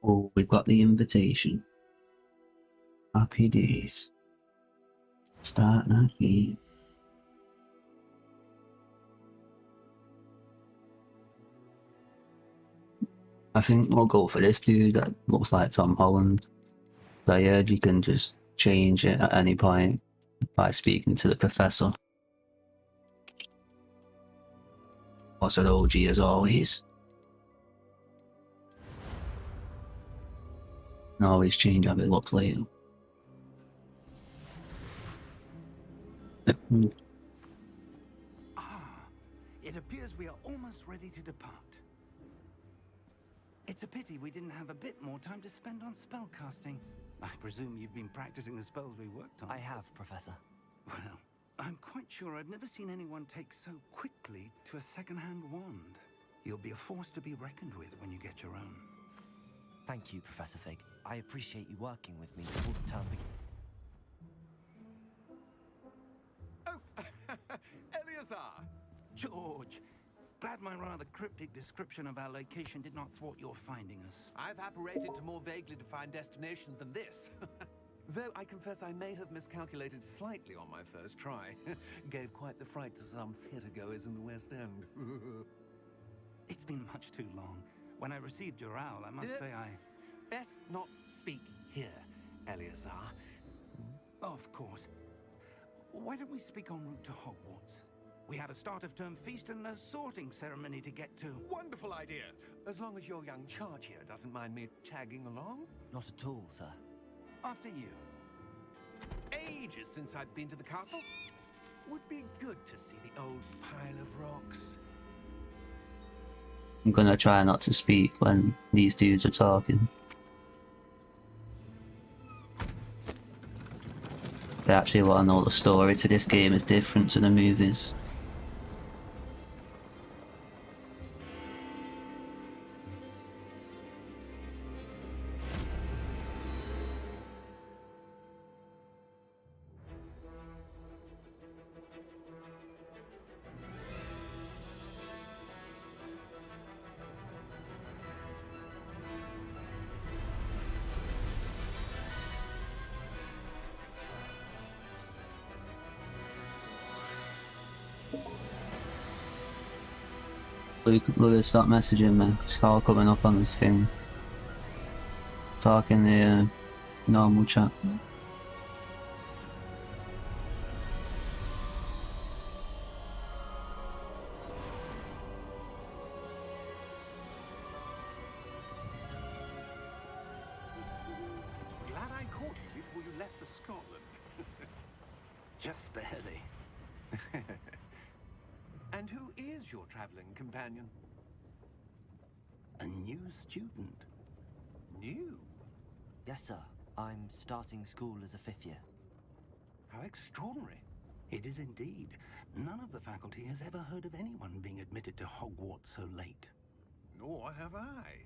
Oh, we've got the invitation. Happy days. Start that game. I think we'll go for this dude that looks like Tom Holland. I heard you can just change it at any point by speaking to the professor. What's an OG as always? And always change how it looks later. It appears we are almost ready to depart. It's a pity we didn't have a bit more time to spend on spellcasting. I presume you've been practicing the spells we worked on. I have, Professor. Well, I'm quite sure I've never seen anyone take so quickly to a second-hand wand. You'll be a force to be reckoned with when you get your own. Thank you, Professor Fig. I appreciate you working with me before the term begins. Oh, Eleazar! George! Glad my rather cryptic description of our location did not thwart your finding us. I've apparated to more vaguely defined destinations than this. Though I confess I may have miscalculated slightly on my first try. Gave quite the fright to some theatergoers in the West End. It's been much too long. When I received your owl, I must say I... Best not speak here, Eleazar. Of course. Why don't we speak en route to Hogwarts? We have a start-of-term feast and a sorting ceremony to get to. Wonderful idea! As long as your young charge here doesn't mind me tagging along. Not at all, sir. After you. Ages since I'd been to the castle. Would be good to see the old pile of rocks. I'm gonna try not to speak when these dudes are talking. They actually want to know the story to this game is different to the movies. Lewis, stop messaging me. It's all coming up on this thing. Talk in the normal chat. Glad I caught you before you left for Scotland. Just barely. And who is your traveling companion? A new student. New? Yes, sir. I'm starting school as a 5th year. How extraordinary. It is indeed. None of the faculty has ever heard of anyone being admitted to Hogwarts so late. Nor have I.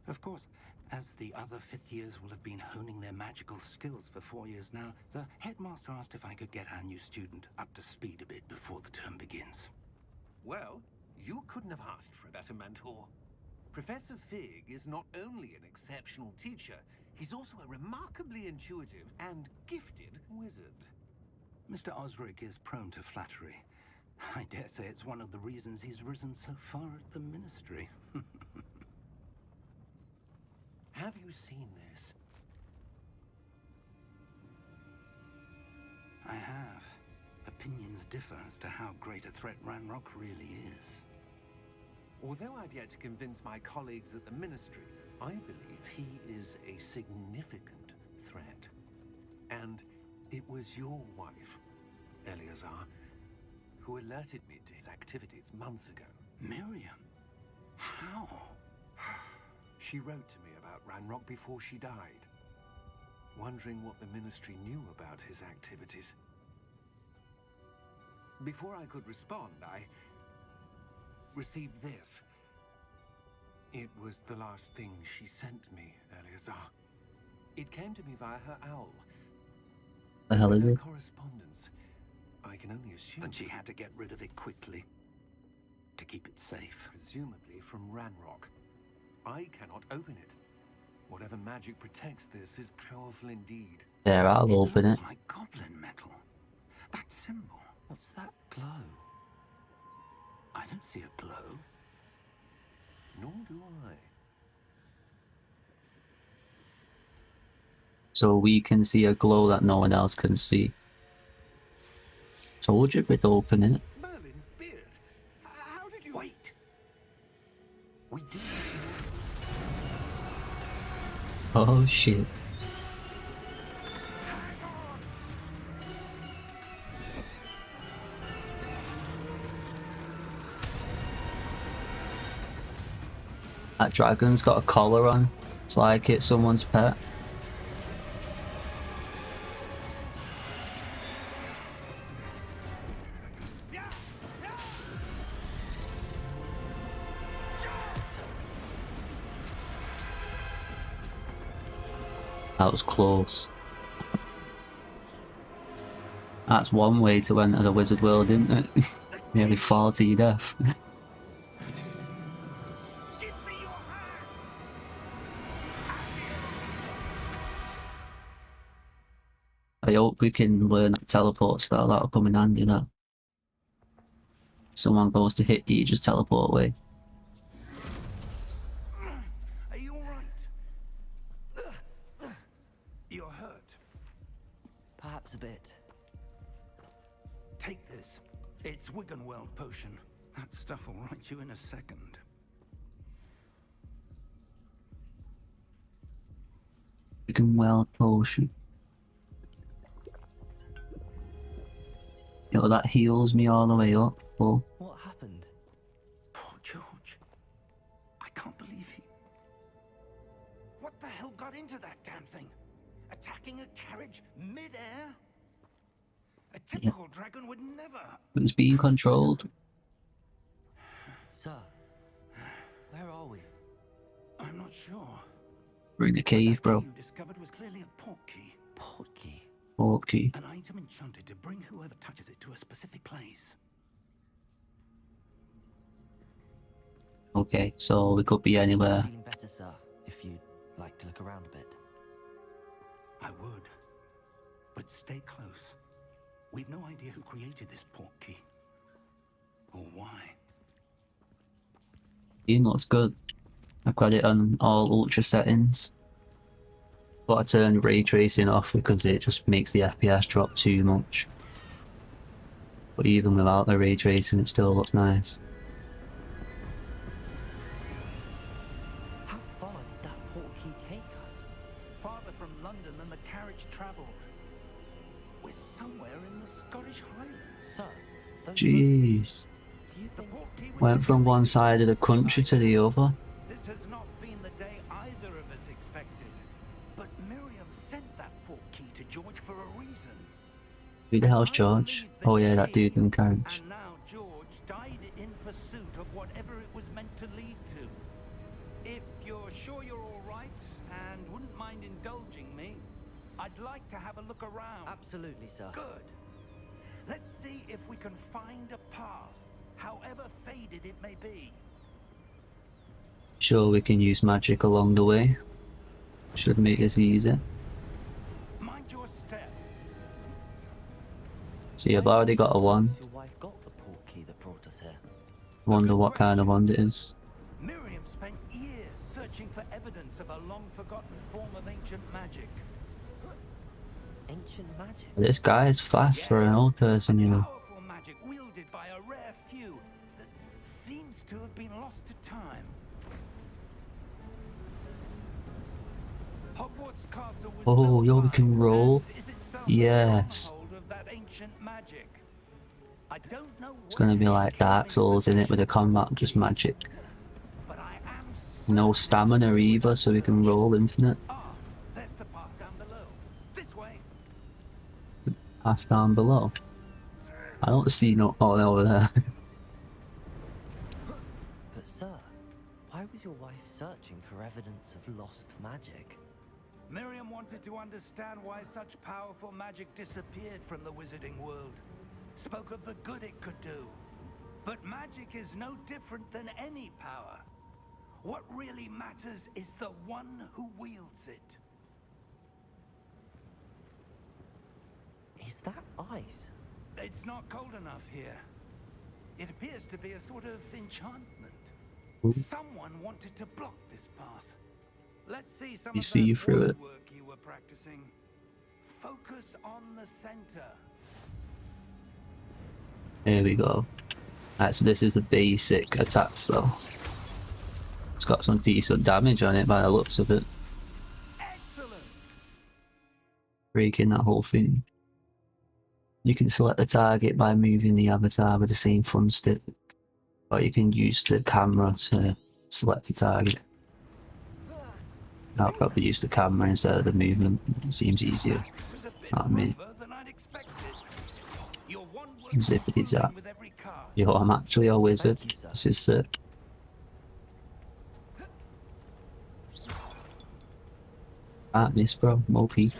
Of course, as the other 5th years will have been honing their magical skills for 4 years now, the headmaster asked if I could get our new student up to speed a bit before the term begins. Well, you couldn't have asked for a better mentor. Professor Fig is not only an exceptional teacher, he's also a remarkably intuitive and gifted wizard. Mr. Osric is prone to flattery. I dare say it's one of the reasons he's risen so far at the ministry. Have you seen this? I have. Opinions differ as to how great a threat Ranrock really is. Although I've yet to convince my colleagues at the ministry, I believe he is a significant threat. And it was your wife, Eleazar, who alerted me to his activities months ago. Miriam? How? She wrote to me about Ranrock before she died, wondering what the ministry knew about his activities. Before I could respond, I received this. It was the last thing she sent me, Eleazar. It came to me via her owl. The hell is it? Correspondence. I can only assume Then she had to get rid of it quickly to keep it safe. presumably from Ranrock. I cannot open it. Whatever magic protects this is powerful indeed. There, I'll open it. Looks like goblin metal. That symbol. What's that glow? I don't see a glow. Nor do I. So we can see a glow that no one else can see. Told you we'd open it. Merlin's beard. How did you... Wait. We do. Oh shit. That dragon's got a collar on. It's like it's someone's pet. That was close. That's one way to enter the wizard world, isn't it? Nearly fall to your death. I hope we can learn that teleport spell. That'll come in handy. That someone goes to hit you, you just teleport away. Are you alright? You're hurt. Perhaps a bit. Take this. It's Wiggenweld potion. That stuff will right you in a second. Wiggenweld potion. You know, that heals me all the way up. Well, What happened? Poor George. I can't believe he... What the hell got into that damn thing? Attacking a carriage mid-air? A typical dragon would never... it's being controlled. Sir, where are we? I'm not sure. We're in the cave, That bro. key you discovered was clearly a portkey. Portkey. Okay. An item enchanted to bring whoever touches it to a specific place. Okay, so we could be anywhere. Feeling better, sir, if you'd like to look around a bit. I would. But stay close. We've no idea who created this portkey. Or why. Game looks good. I've got it on all ultra settings. But I turned ray tracing off because it just makes the FPS drop too much. But even without the ray tracing, it still looks nice. How far did that portkey take us? Farther from London than the carriage travelled. We're somewhere in the Scottish Highlands. Sir, those Jeez. Do you The think... portkey was Went from one side of the country to the other. This has not been the day either of us expected. But Miriam sent that portkey to George for a reason. Who the hell's George? Oh yeah, that dude in the carriage. And now George died in pursuit of whatever it was meant to lead to. If you're sure you're all right and wouldn't mind indulging me, I'd like to have a look around. Absolutely, sir. Good. Let's see if we can find a path, however faded it may be. Sure, we can use magic along the way. Should make this easy. Mind your step. See, I've already got a wand. Your wife got the portkey that brought us here. Wonder what kind of wand it is. Miriam spent years searching for evidence of a long-forgotten form of ancient magic. Ancient magic. This guy is fast for an old person, you know. Powerful magic wielded by a rare few that seems to have been lost to time. Hogwarts Castle was Oh, built yo, we by can roll. and is itself Yes. a stronghold of that ancient magic. I don't know It's gonna be where like she Dark came Souls in it with the possession, combat, just magic. but I am No certain stamina she's either, doing so we can roll infinite. Ah, there's the path down below. This way. Half down below. I don't see no. Oh, over there. But sir, why was your wife searching for evidence of lost magic? Miriam wanted to understand why such powerful magic disappeared from the wizarding world. Spoke of the good it could do. But magic is no different than any power. What really matters is the one who wields it. Is that ice? It's not cold enough here. It appears to be a sort of enchantment. Someone wanted to block this path. Let's see some You of see that through it. woodwork you were practicing. Focus on the center. Here we go. Right, so this is the basic attack spell. It's got some decent damage on it by the looks of it. Excellent. Breaking that whole thing. You can select the target by moving the avatar with the same thumbstick, or you can use the camera to select the target. I'll probably use the camera instead of the movement. It seems easier. Was a bit Not me. rougher than I'd expected. Your one work Zippity zap. with every cast. Yo, I'm actually a wizard. Thank you, sir. This is sick. Can't miss, bro. Mopey.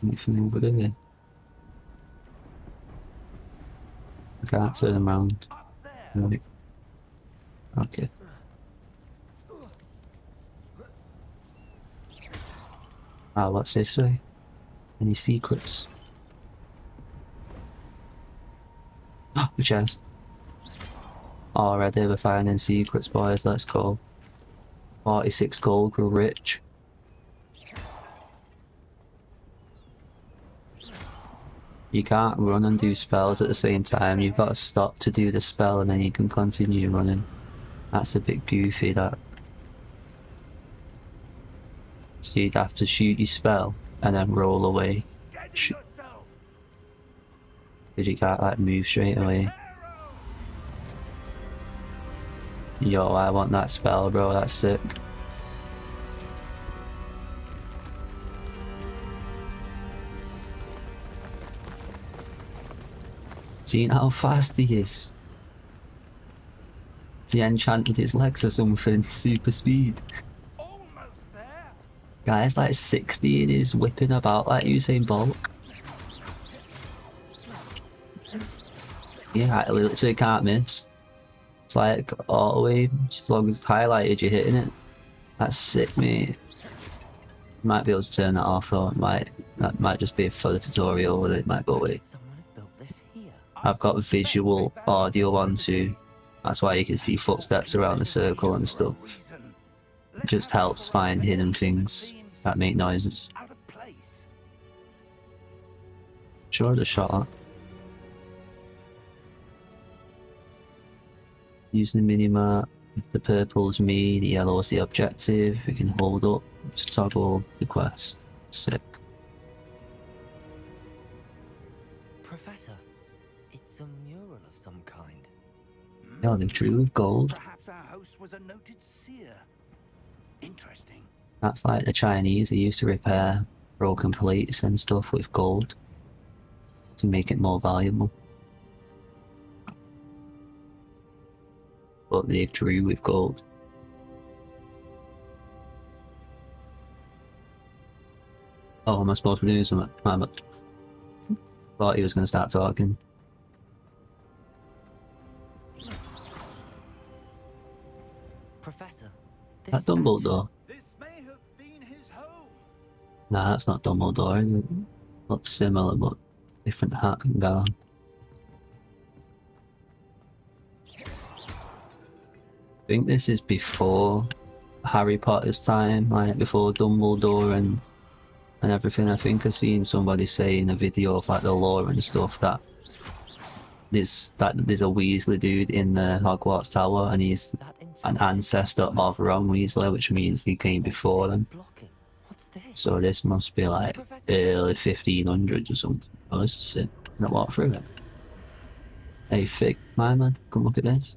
Anything over there? I can't turn around. Up there. Right. Okay. Ah, what's this way? Any secrets? Ah, the chest. Already we're finding secrets, boys. Let's go. 46 gold, we're rich. You can't run and do spells at the same time. You've got to stop to do the spell and then you can continue running. That's a bit goofy, that. So you'd have to shoot your spell and then roll away. Steady Sh- yourself. Because you can't like move straight away. Arrow. Yo, I want that spell, bro. That's sick. Seeing how fast he is. He enchanted his legs or something. Super speed. Almost there. Guy's like 60 and he's whipping about like Usain Bolt. Yeah, I literally can't miss. It's like auto aim. As long as it's highlighted, you're hitting it. That's sick, mate. Might be able to turn that off, or that might just be for the tutorial, or it might go away. Someone have built this here. I've got visual audio on too. That's why you can see footsteps around the circle and stuff. It just helps find hidden things that make noises. Out of place. Sure, the shot. Using the minimap, the purple's me, the yellow's the objective. We can hold up to toggle the quest. Sick. Professor, it's a mural of some kind. Yeah, they drew with gold. Perhaps our host was a noted seer. Interesting. That's like the Chinese, they used to repair broken plates and stuff with gold to make it more valuable. But they've drew with gold. Oh, am I supposed to be doing something? I thought he was going to start talking. Professor, this That Dumbledore? This may have been his home. Nah, that's not Dumbledore, is it? Looks similar, but different hat and gown. I think this is before Harry Potter's time, like before Dumbledore and everything. I think I've seen somebody say in a video of like the lore and stuff that there's a Weasley dude in the Hogwarts Tower and he's that an ancestor of Ron Weasley, which means he came before them. blocking. What's this? So this must be like early 1500s or something. Oh, this is sick. Can I walk through it? Hey Fig, my man, come look at this.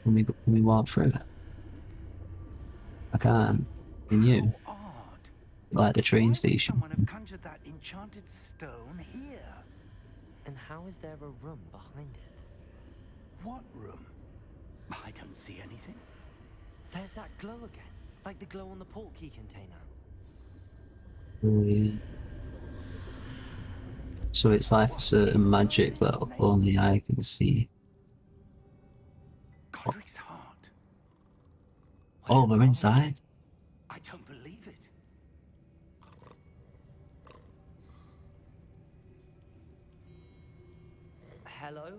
Let me walk through it. I can't. Can you? How odd. Like the train Why would station. someone have conjured that enchanted stone here? And how is there a room behind it? What room? I don't see anything. There's that glow again, like the glow on the portkey container. Oh, yeah. So it's like a certain magic that only I can see. Oh, we're inside. I don't believe it. Hello?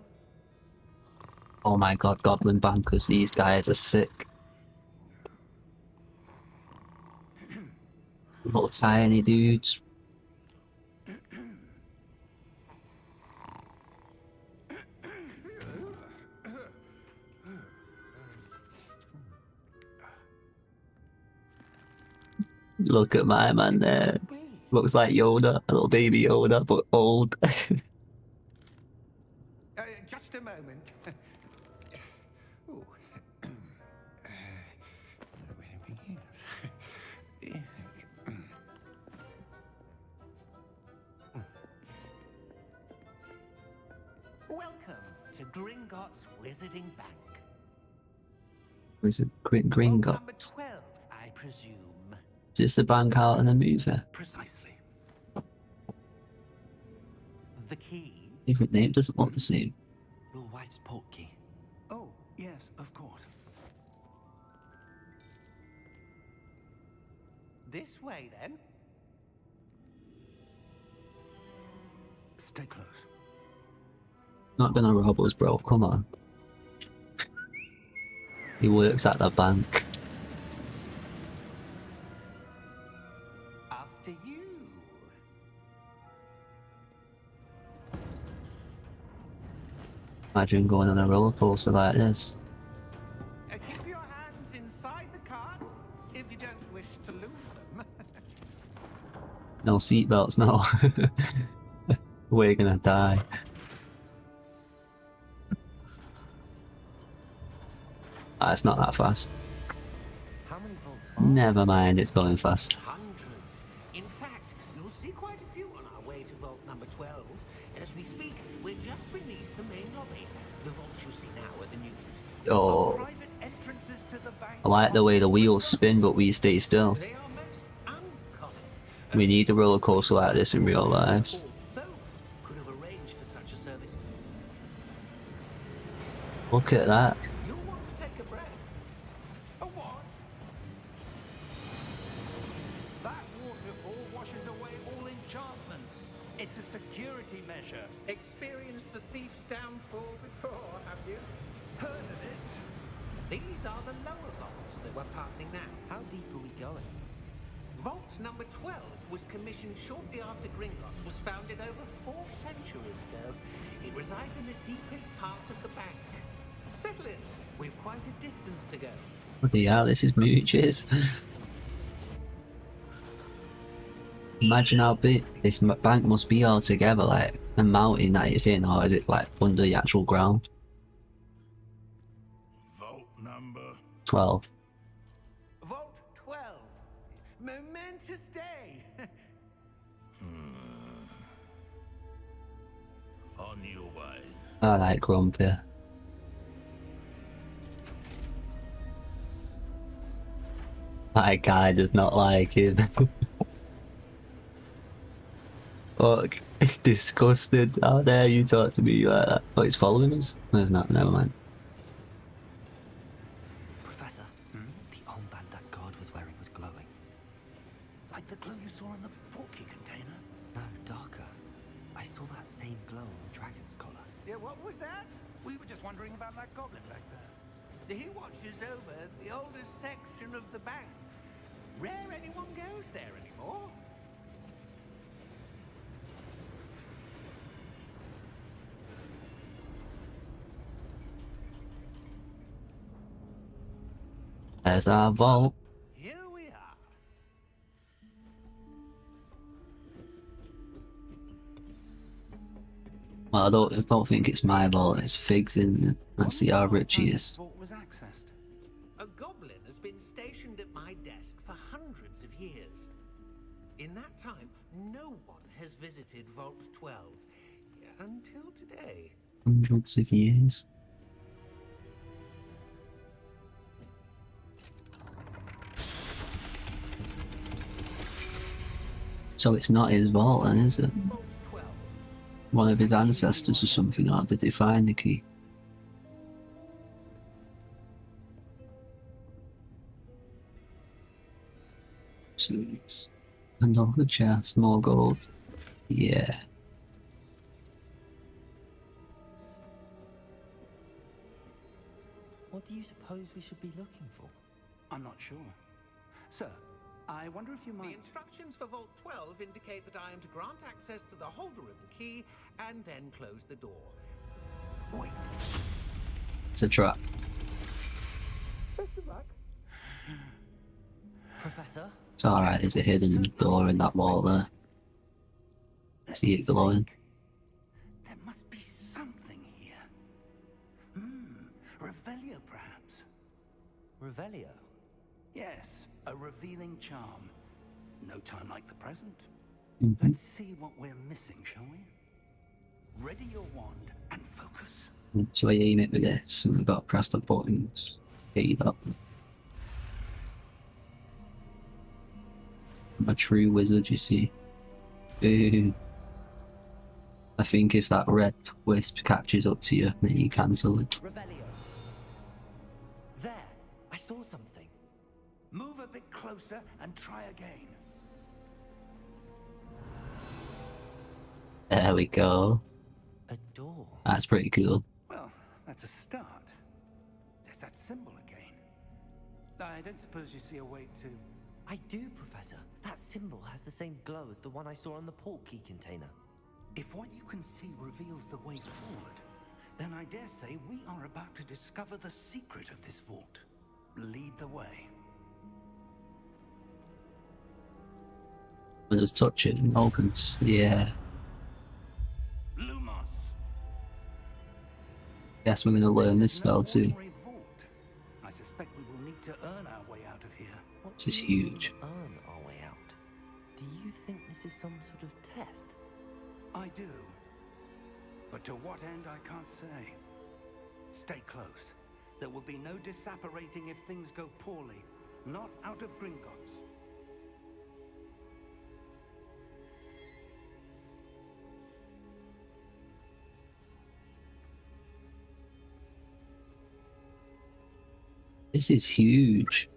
Oh my god, goblin bankers, these guys are sick. Little tiny dudes. Look at my man there. Looks like Yoda, a little baby Yoda, but old. Just a moment. Ooh. Welcome to Gringotts Wizarding Bank. Was it Green Vault number Gringotts? 12, I presume. Is this the bank out in the movie? Precisely. The key? Different name, doesn't look the same. Your wife's portkey. Oh, yes, of course. This way, then. Stay close. Not gonna rob us, bro, come on. He works at the bank. After you. Imagine going on a roller coaster like this. Keep your hands inside the cart if you don't wish to lose them. No seatbelts, no. We're gonna die. Ah, it's not that fast. How many vaults Never mind, it's going fast. Hundreds. In fact, you'll see quite a few on our way to vault number 12. As we speak, we're just beneath the main lobby. The vaults you see now are the newest. Oh, Private entrances to the bank. I like the way the wheels spin, but we stay still. They are most uncommon. We need a roller coaster like this in real life. Or both could have arranged for such a service. Look at that. You'll want to take a breath. A what? That waterfall washes away all enchantments. It's a security measure. Experienced the thief's downfall before, have you? Heard of it? These are the lower vaults that we're passing now. How deep are we going? Vault number 12 was commissioned shortly after Gringotts was founded over 4 centuries ago. It resides in the deepest part of the bank. Settle in. We've quite a distance to go. Bloody hell, this is mooches. Imagine how big this bank must be altogether, like the mountain that it's in, or is it like under the actual ground? Vault number 12. Vault 12. Momentous day. on your way. I like Grumpy. My guy does not like him. Fuck. Disgusted. How dare you talk to me like that? Oh, he's following us? No, it's not. Never mind. Professor, the armband that guard was wearing was glowing. Like the glow you saw on the porky container? No, darker. I saw that same glow on the dragon's collar. Yeah, what was that? We were just wondering about that goblin back there. He watches over the oldest section of the bank. Rare anyone goes there anymore. There's our vault. Here we are. Well, I don't think it's my vault, it's Fig's in it. Let's see how rich he is. Vault was accessed. A goblin has been stationed at my desk for hundreds of years. In that time, no one has visited Vault 12 until today. Hundreds of years. So it's not his vault then, is it? Vault 12. One of his ancestors or something, or did they find the key? boxes. Another chest, more gold. Yeah. What do you suppose we should be looking for? I'm not sure. Sir, I wonder if you The might... instructions for Vault 12 indicate that I am to grant access to the holder of the key and then close the door. Wait. It's a trap. Professor? It's alright, there's a hidden door in that wall there. See it glowing. There must be something here. Revelio, perhaps. Revelio? Yes, a revealing charm. No time like the present. Mm-hmm. Let's see what we're missing, shall we? Ready your wand and focus. So I aim it with this, and we've got to press the buttons. Get that. I'm a true wizard, you see. Ooh. I think if that red wisp catches up to you, then you cancel it. Revelio. There! I saw something. Move a bit closer and try again. There we go. A door. That's pretty cool. Well, that's a start. There's that symbol again. I don't suppose you see a way to... I do, Professor. That symbol has the same glow as the one I saw on the port key container. If what you can see reveals the way forward, then I dare say we are about to discover the secret of this vault. Lead the way. I just touch it and it opens. Yeah. Lumos. Guess we're gonna learn this This is no spell too. ordinary vault. I suspect we will need to earn our way out of here. What This is do you mean, huge. earn our way out. Do you think this is some sort of test? I do. But to what end, I can't say. Stay close. There will be no disapparating if things go poorly. Not out of Gringotts. This is huge.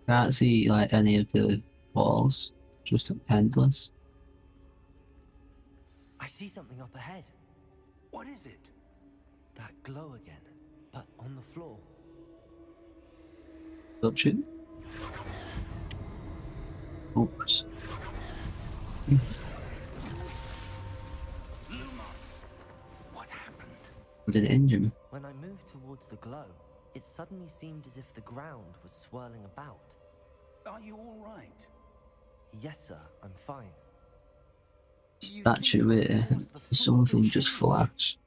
Can't see like any of the walls. Just endless. I see something up ahead. What is it? That glow again, but on the floor. Touch it. Oops. What happened? Did it injure me? When I moved towards the glow, it suddenly seemed as if the ground was swirling about. Are you all right? Yes, sir, I'm fine. You Statue seem to here. have caused the floor Something to just change. flashed.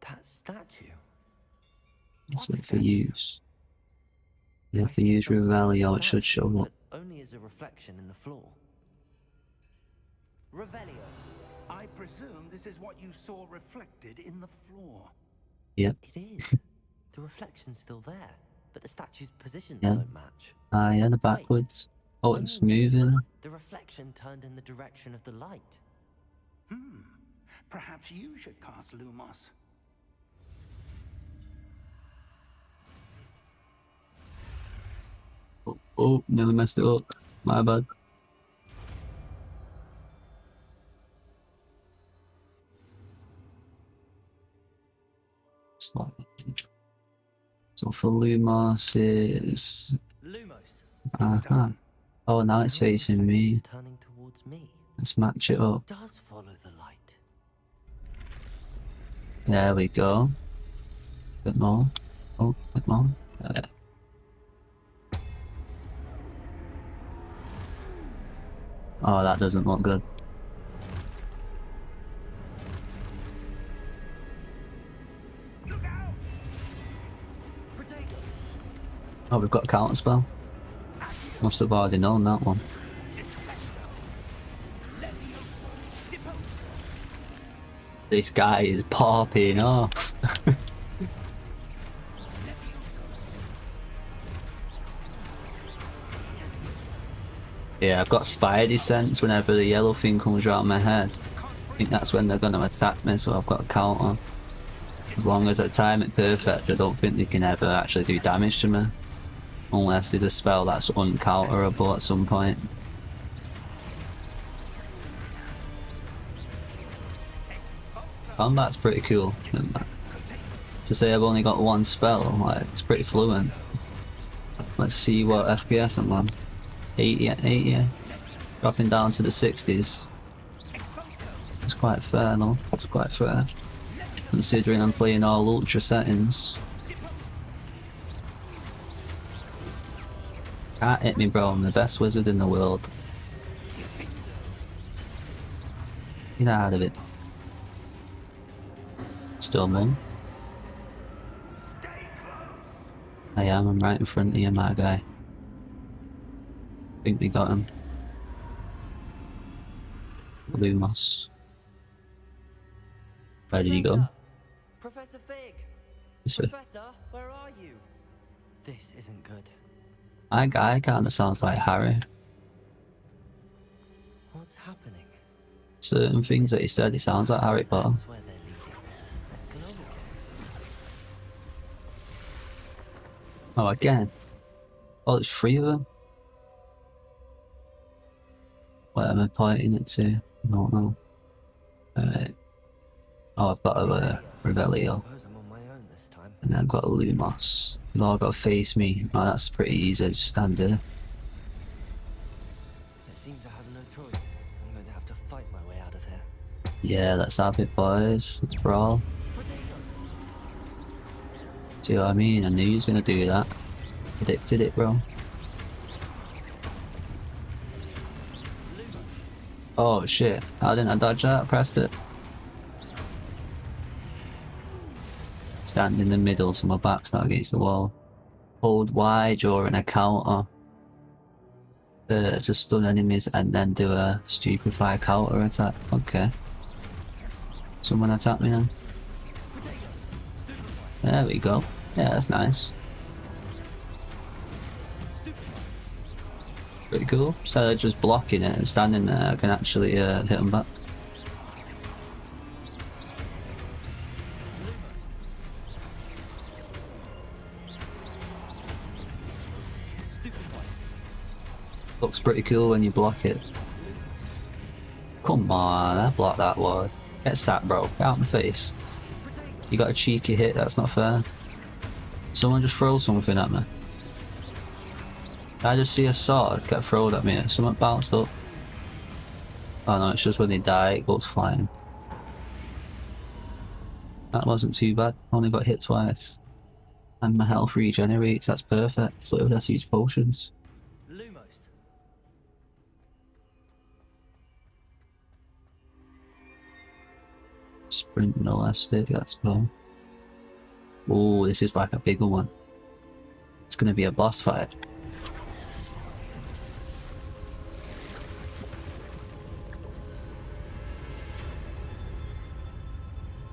That statue? Let's What wait for statue? use. Yeah, I for see use some sort of Revelio, it should statue, show up. but only as a reflection in the floor. Revelio. I presume this is what you saw reflected in the floor. Yep. It is. The reflection's still there, but the statue's positions Yeah. don't match. Ah, yeah, the backwards. Oh, it's moving. The reflection turned in the direction of the light. Perhaps you should cast Lumos. Oh, nearly messed it up. My bad. Slightly. So for Lumos is... Lumos. Uh-huh. Oh, now it's Now the facing me. reflection's turning towards me. Let's match it up. It does follow the light. There we go. Bit more. Oh, bit more. There. Oh, that doesn't look good. Look out! Protego. Oh, we've got a counter spell. Must have already known that one. This guy is popping off. Yeah, I've got Spidey sense whenever the yellow thing comes around my head. I think that's when they're going to attack me, so I've got a counter. As long as I time it perfect, I don't think they can ever actually do damage to me. Unless there's a spell that's uncounterable at some point. Combat's pretty cool. To say I've only got one spell, like, it's pretty fluent. Let's see what FPS I'm on. 80, dropping down to the 60s. It's quite fair, no? It's quite fair. Considering I'm playing all ultra settings. Can't hit me, bro. I'm the best wizard in the world. Get out of it. Still moon. I am. I'm right in front of you, my guy. Think we got him. Lumos. Where did he go? Professor Fig! This way. Professor, where are you? This isn't good. My guy kinda sounds like Harry. What's happening? Certain things that he said, he sounds like Harry Potter. That's where they're leading. A global game. Oh, again. Oh, there's 3 of them. Where am I pointing it to? I don't know. Oh, I've got a Revelio. Suppose I'm on my own this time. And then I've got a Lumos. You've all got to face me. Oh, that's pretty easy. Just stand there. It seems I have no choice. I'm going to have to fight my way out of here. Yeah, let's have it, boys. Let's brawl. See what I mean? I knew he was going to do that. Predicted it, bro. Oh, shit. How didn't I dodge that? I pressed it. Stand in the middle so my back's not against the wall. Hold Y during a counter to stun enemies and then do a stupefy counter attack. Okay. Someone attack me then. There we go. Yeah, that's nice. Pretty cool. Instead of just blocking it and standing there, I can actually hit them back. Looks pretty cool when you block it. Come on, I blocked that one. Get sat, bro. Get out my face. You got a cheeky hit, that's not fair. Someone just throw something at me. I just see a sword get thrown at me. Something bounced up. Oh no, it's just when they die, it goes flying. That wasn't too bad. Only got hit twice. And my health regenerates, that's perfect. So let's use potions. Lumos. Sprint and the left stick, let's go. Oh, this is like a bigger one. It's gonna be a boss fight.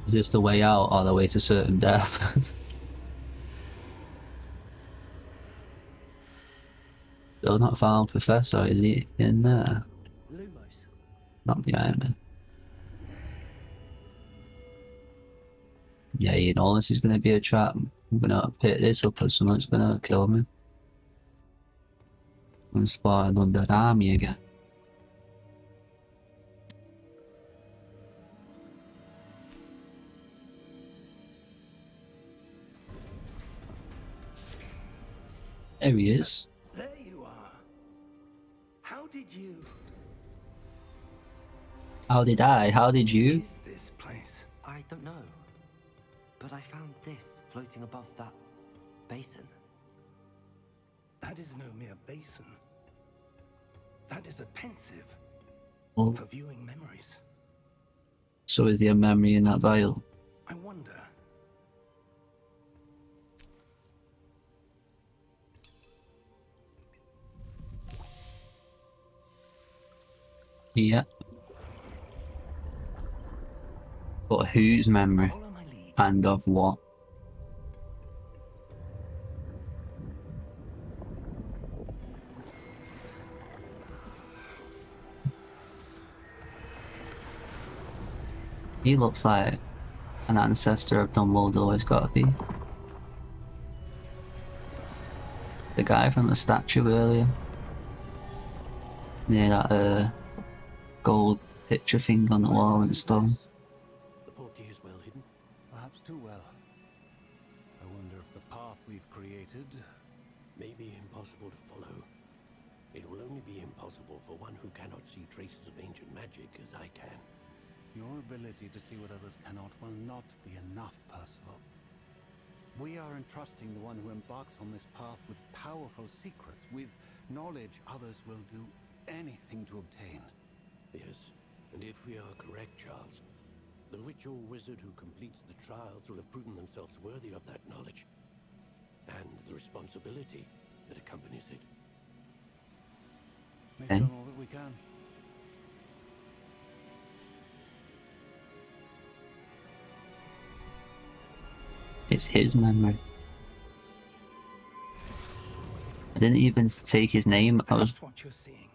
Is this the way out or the way to certain death? Still not found Professor, is he in there? Lumos. Not behind me. Yeah, you know this is gonna be a trap. I'm gonna pick this up and someone's gonna kill me. I'm spotting under the army again. There he is. There you are. How did you? How did I? How did you? Is this place? I don't know. But I found this floating above that basin. That is no mere basin. That is a pensive Oh, for viewing memories. so is there a memory in that vial? I wonder. Yeah. But whose memory? Follow my lead. And of what? He looks like an ancestor of Dumbledore, he's gotta be. The guy from the statue earlier. Near that gold picture thing on the wall in the stone. The portkey is well hidden. Perhaps too well. I wonder if the path we've created... May be impossible to follow. It will only be impossible for one who cannot see traces of ancient magic as I can. Your ability to see what others cannot will not be enough, Percival. We are entrusting the one who embarks on this path with powerful secrets, with knowledge others will do anything to obtain. Yes, and if we are correct, Charles, the witch or wizard who completes the trials will have proven themselves worthy of that knowledge, and the responsibility that accompanies it. We've Okay. done all that we can. It's his memory. I didn't even take his name. I was That's what you're seeing.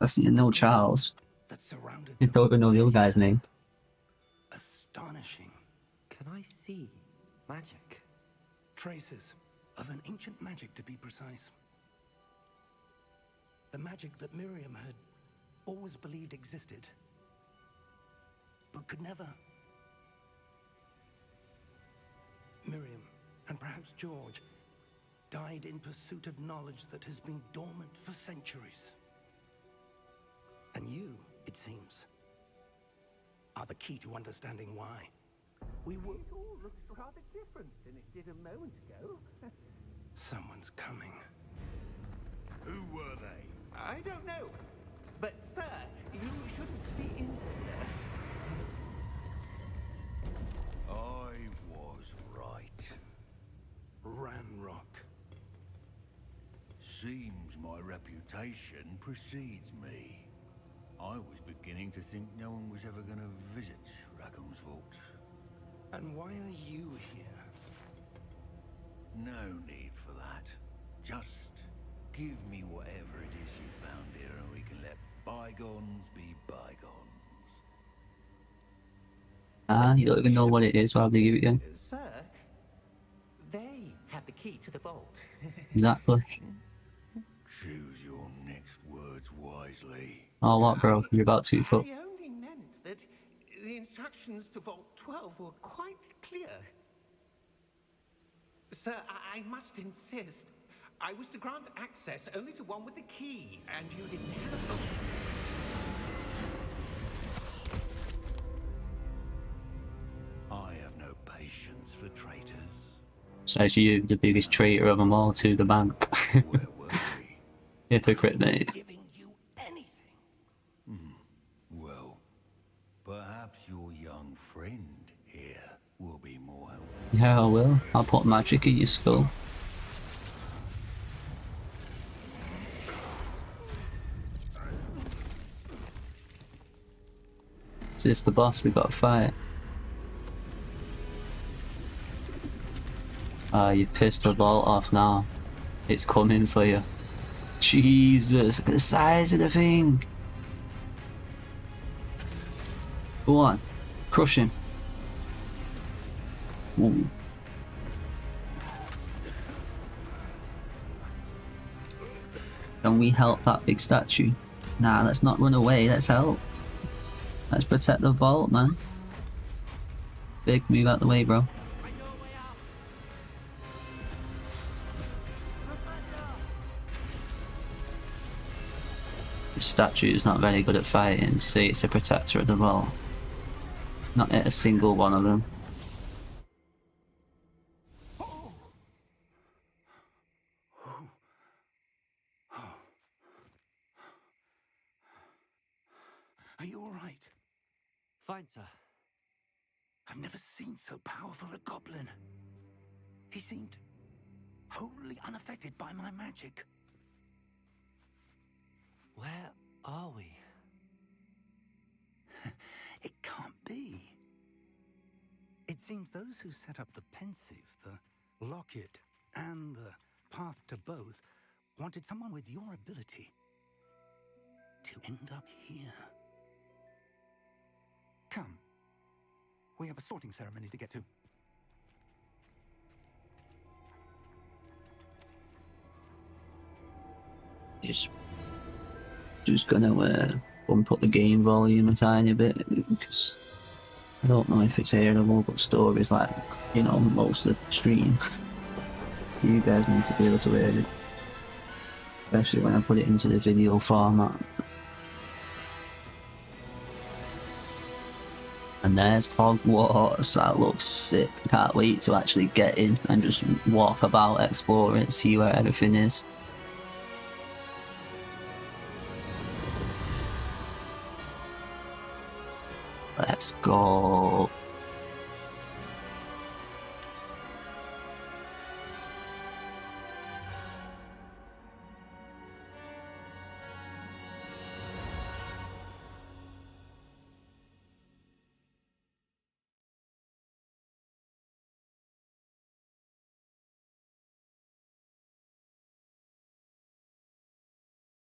I didn't know Charles. That surrounded I them. don't even know the other guy's name. Astonishing. Can I see magic? Traces of an ancient magic, to be precise. The magic that Miriam had always believed existed, but could never. Miriam, and perhaps George, died in pursuit of knowledge that has been dormant for centuries. And you, it seems, are the key to understanding why. We will. It all looks rather different than it did a moment ago. Someone's coming. Who were they? I don't know. But, sir, you shouldn't be in here. I was right. Ranrock. Seems my reputation precedes me. I was beginning to think no one was ever going to visit Rackham's vault. And why are you here? No need for that. Just give me whatever it is you found here and we can let bygones be bygones. Ah, you don't even know what it is, why would they give it you? Sir, they have the key to the vault. Exactly. Choose your next words wisely. Oh what, bro? You're about 2 foot. I only meant that the instructions to Vault 12 were quite clear. Sir, I must insist. I was to grant access only to one with the key, and you didn't have it. I have no patience for traitors. Says you, the biggest traitor of them all to the bank. Where were we? Hypocrite, mate. Giving you anything. Well, perhaps your young friend here will be more helpful. Yeah, I will. I'll put magic in your skull. Is this the boss we got to fight? Ah, you've pissed the vault off now. It's coming for you. Jesus, look at the size of the thing. Go on, crush him. Ooh. Can we help that big statue? Nah, let's not run away, let's help. Let's protect the vault, man. Big, move out the way, bro. This statue is not very good at fighting, see, it's a protector of the vault. Not hit a single one of them. Are you all right? Fine, sir. I've never seen so powerful a goblin. He seemed wholly unaffected by my magic. Where are we? It can't be. It seems those who set up the pensive, the locket, and the path to both wanted someone with your ability to end up here. Come. We have a sorting ceremony to get to. It's just gonna bump up the game volume a tiny bit because I don't know if it's hearable, but stories like, you know, most of the stream. You guys need to be able to hear it. Especially when I put it into the video format. And there's Hogwarts, that looks sick. Can't wait to actually get in and just walk about, explore it, see where everything is. Let's go.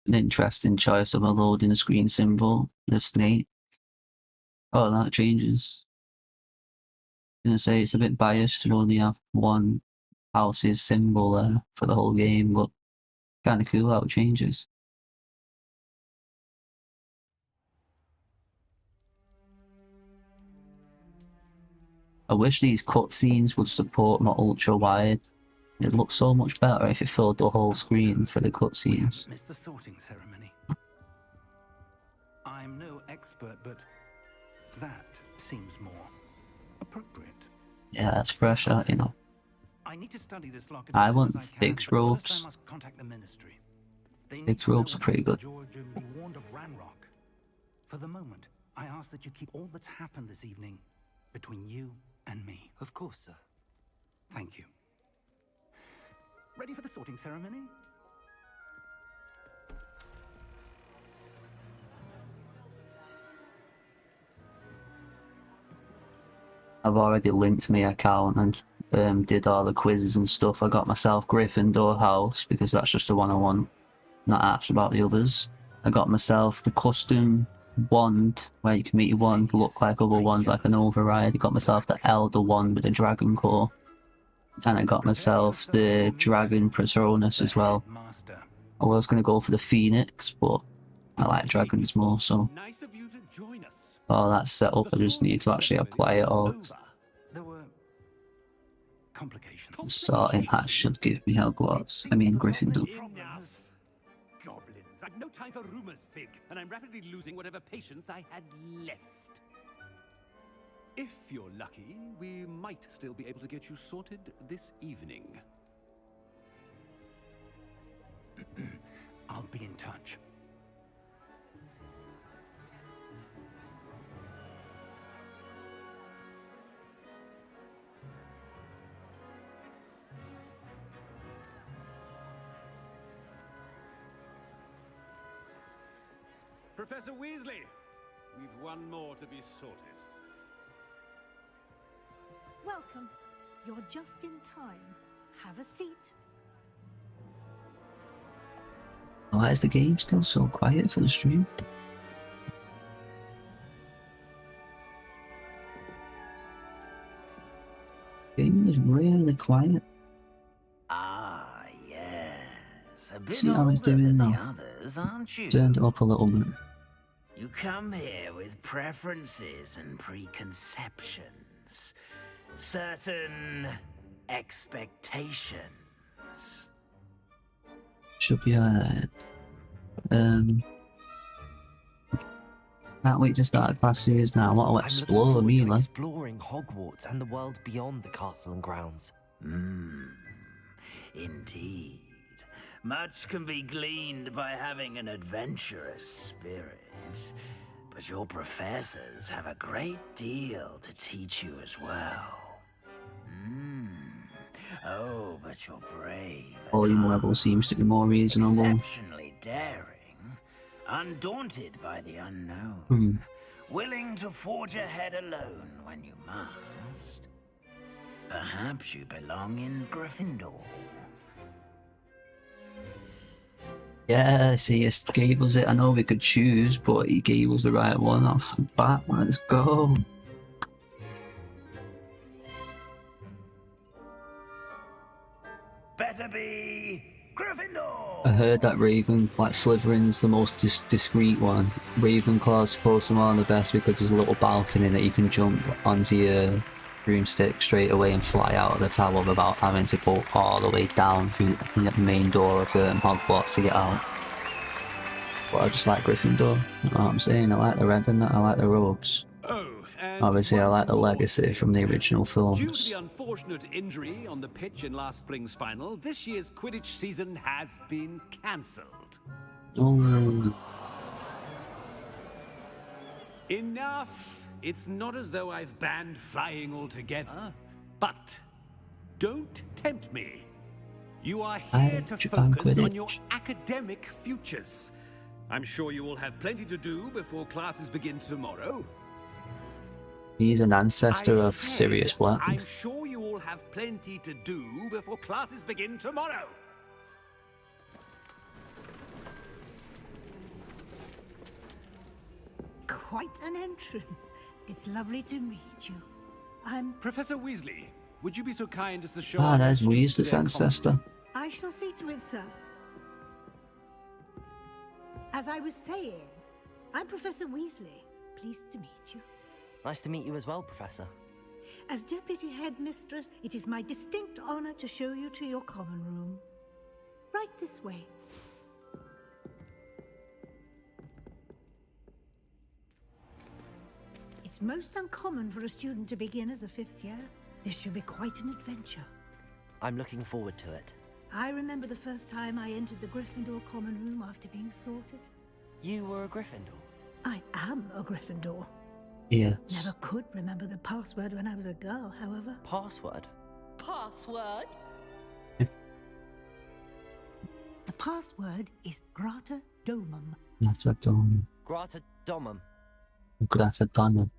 An interesting choice of a loading screen symbol, the snake. Oh, that changes. I'm gonna say it's a bit biased to only have one house's symbol there for the whole game, but kind of cool how it changes. I wish these cutscenes would support my ultra wide. It looks so much better if it filled the whole screen for the cutscenes. Missed the sorting ceremony. I'm no expert, but that seems more appropriate. Yeah, that's fresh, you know. I need to study this locket I as soon want as I can, fixed but first ropes. I must contact the ministry. They need Fixed to know ropes are what pretty happened good. to George and be warned of Ranrock. For the moment, I ask that you keep all that's happened this evening between you and me. Of course, sir. Thank you. Ready for the sorting ceremony? I've already linked my account and did all the quizzes and stuff. I got myself Gryffindor House because that's just the one I want. Not asked about the others. I got myself the custom wand where you can make your wand look like other ones, like an override. I got myself the Elder wand with the Dragon Core. And I got myself the Dragon Patronus as well. Master. I was going to go for the Phoenix, but I like dragons more, so Nice of you to join us. all that's set up. I just need to actually apply it all. There were complications. Sorting hat should give me Hogwarts. I mean Gryffindor. Enough. Goblins. I've no time for rumors, Fig, and I'm rapidly losing whatever patience I had left. If you're lucky, we might still be able to get you sorted this evening. I'll be in touch. Professor Weasley, we've one more to be sorted. Welcome. You're just in time. Have a seat. Why is the game still so quiet for the stream? Game is really quiet. Ah, yes. A bit See how it's older doing than the now. others, aren't you? Turned it up a little bit. You come here with preferences and preconceptions. Certain expectations. Should be alright. Can't wait to start a class series now. I want to I'm explore, looking forward to man. exploring Hogwarts and the world beyond the castle and grounds. Indeed. Much can be gleaned by having an adventurous spirit. But your professors have a great deal to teach you as well. Oh, but you're brave. Volume level seems to be more reasonable. Exceptionally daring, undaunted by the unknown, willing to forge ahead alone when you must. Perhaps you belong in Gryffindor. Yeah, see, he gave us it. I know we could choose, but he gave us the right one off the bat. Let's go. Better be Gryffindor! I heard that like Slytherin's the most discreet one. Ravenclaw's supposed to be one of the best because there's a little balcony that you can jump onto your broomstick straight away and fly out of the tower without having to go all the way down through the main door of Hogwarts to get out. But I just like Gryffindor. You know what I'm saying? I like the red and that. I like the robes. Oh, and Obviously, I one like the more legacy thing. from the original Due to films. the unfortunate injury on the pitch in last spring's final, this year's Quidditch season has been cancelled. Oh, Enough! It's not as though I've banned flying altogether, but don't tempt me. You are here to Japan focus on your Quidditch. academic futures. I'm sure you will have plenty to do before classes begin tomorrow. he's an ancestor I of said, Sirius Black. I'm sure you all have plenty to do before classes begin tomorrow. Quite an entrance. It's lovely to meet you. I'm... Professor Weasley, would you be so kind as to show Ah, our there's students to Weasley's their ancestor. I shall see to it, sir. As I was saying, I'm Professor Weasley. Pleased to meet you. Nice to meet you as well, Professor. As Deputy Headmistress, it is my distinct honor to show you to your common room. Right this way. It's most uncommon for a student to begin as a fifth year. This should be quite an adventure. I'm looking forward to it. I remember the first time I entered the Gryffindor common room after being sorted. You were a Gryffindor? I am a Gryffindor. Yes. Never could remember the password when I was a girl, however. Password? Password? The password is Grata Domum. Grata Domum. Grata Domum. Grata Domum.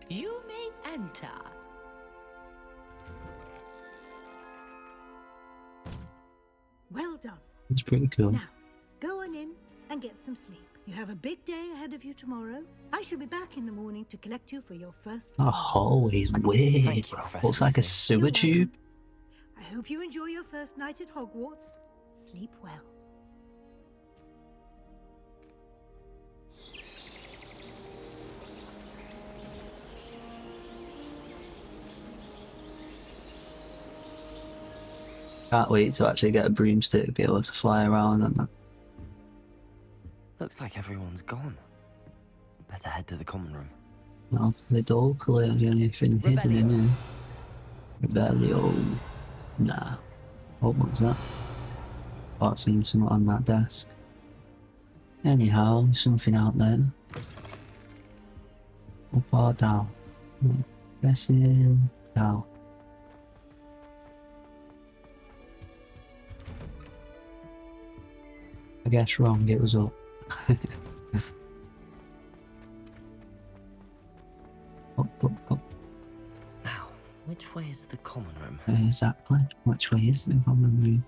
You may enter. Well done. It's pretty cool. Now, go on in and get some sleep. You have a big day ahead of you tomorrow. I shall be back in the morning to collect you for your first That class. hallway's weird, Thank you, bro. Professor Looks like a Weasley. sewer You're tube. welcome. I hope you enjoy your first night at Hogwarts. Sleep well. Can't wait to actually get a broomstick to be able to fly around and that. Looks like everyone's gone. Better head to the common room. No, the door clears anything hidden in here. Revelio. Nah. Oh, what was that? I've seen something on that desk. Anyhow, something out there. Up or down? Guessing down. I guess wrong, it was up. Up. Now, which way is the common room? Exactly. Which way is the common room?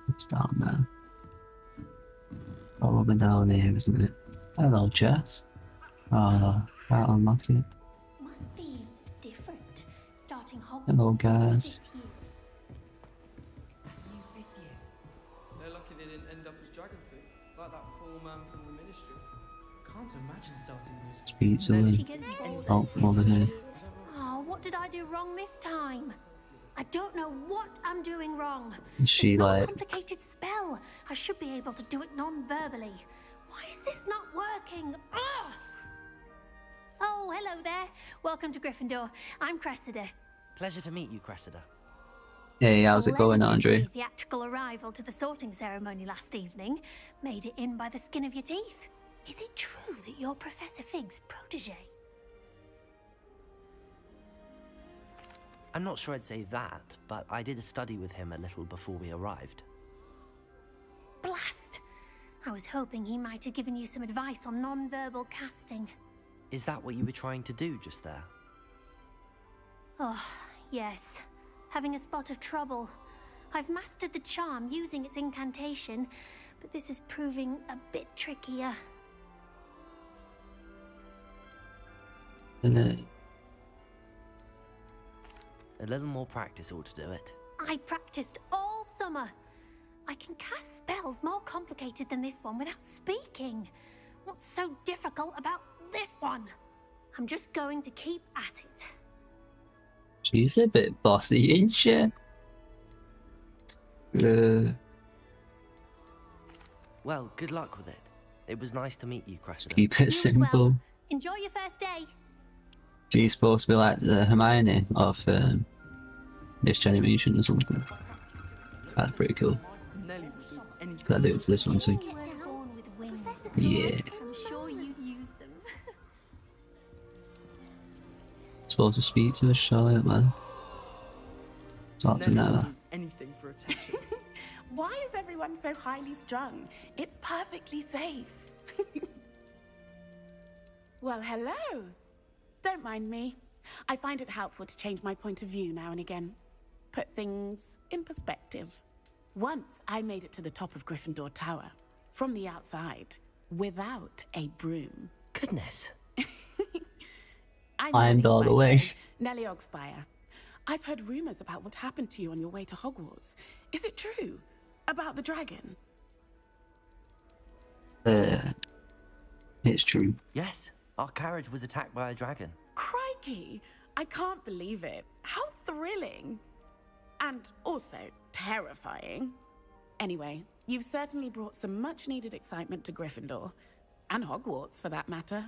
It's down there. Probably down here, isn't it? Hello, chest. Oh, can't unlock it. Must be different. Starting Hogwarts. Hello, guys. They're lucky they didn't end up as dragon fruit, like that poor man from the ministry. Can't imagine starting music. Speak to him. Oh, over here. Oh, what did I do wrong this time? I don't know what I'm doing wrong. Is she it's not like- a complicated spell. I should be able to do it non-verbally. Why is this not working? Ugh! Oh, hello there. Welcome to Gryffindor. I'm Cressida. Pleasure to meet you, Cressida. Hey, how's it going, Andre? The theatrical arrival to the sorting ceremony last evening. Made it in by the skin of your teeth. Is it true that you're Professor Fig's protege? I'm not sure I'd say that, but I did study with him a little before we arrived. Blast! I was hoping he might have given you some advice on non-verbal casting. Is that what you were trying to do just there? Oh, yes. Having a spot of trouble. I've mastered the charm using its incantation, but this is proving a bit trickier. And A little more practice ought to do it. I practiced all summer. I can cast spells more complicated than this one without speaking. What's so difficult about this one? I'm just going to keep at it. She's a bit bossy, ain't she? Well, good luck with it. It was nice to meet you, Cressida. Keep it simple. Well. Enjoy your first day. She's supposed to be like the Hermione of this generation or something. That's pretty cool. Could I do it to this one too? Yeah. I'm sure you'd use them. Supposed to speak to a Charlotte, man. Talk to Nella. Anything for attention. Why is everyone so highly strung? It's perfectly safe. Well, hello. Don't mind me. I find it helpful to change my point of view now and again. Put things in perspective. Once I made it to the top of Gryffindor Tower, from the outside, without a broom. Goodness. I'm Climbed Nellie, all the by way. Nellie Ogspire. I've heard rumors about what happened to you on your way to Hogwarts. Is it true? About the dragon? It's true. Yes, our carriage was attacked by a dragon. Crikey! I can't believe it. How thrilling! And also terrifying. Anyway, you've certainly brought some much-needed excitement to Gryffindor. And Hogwarts, for that matter.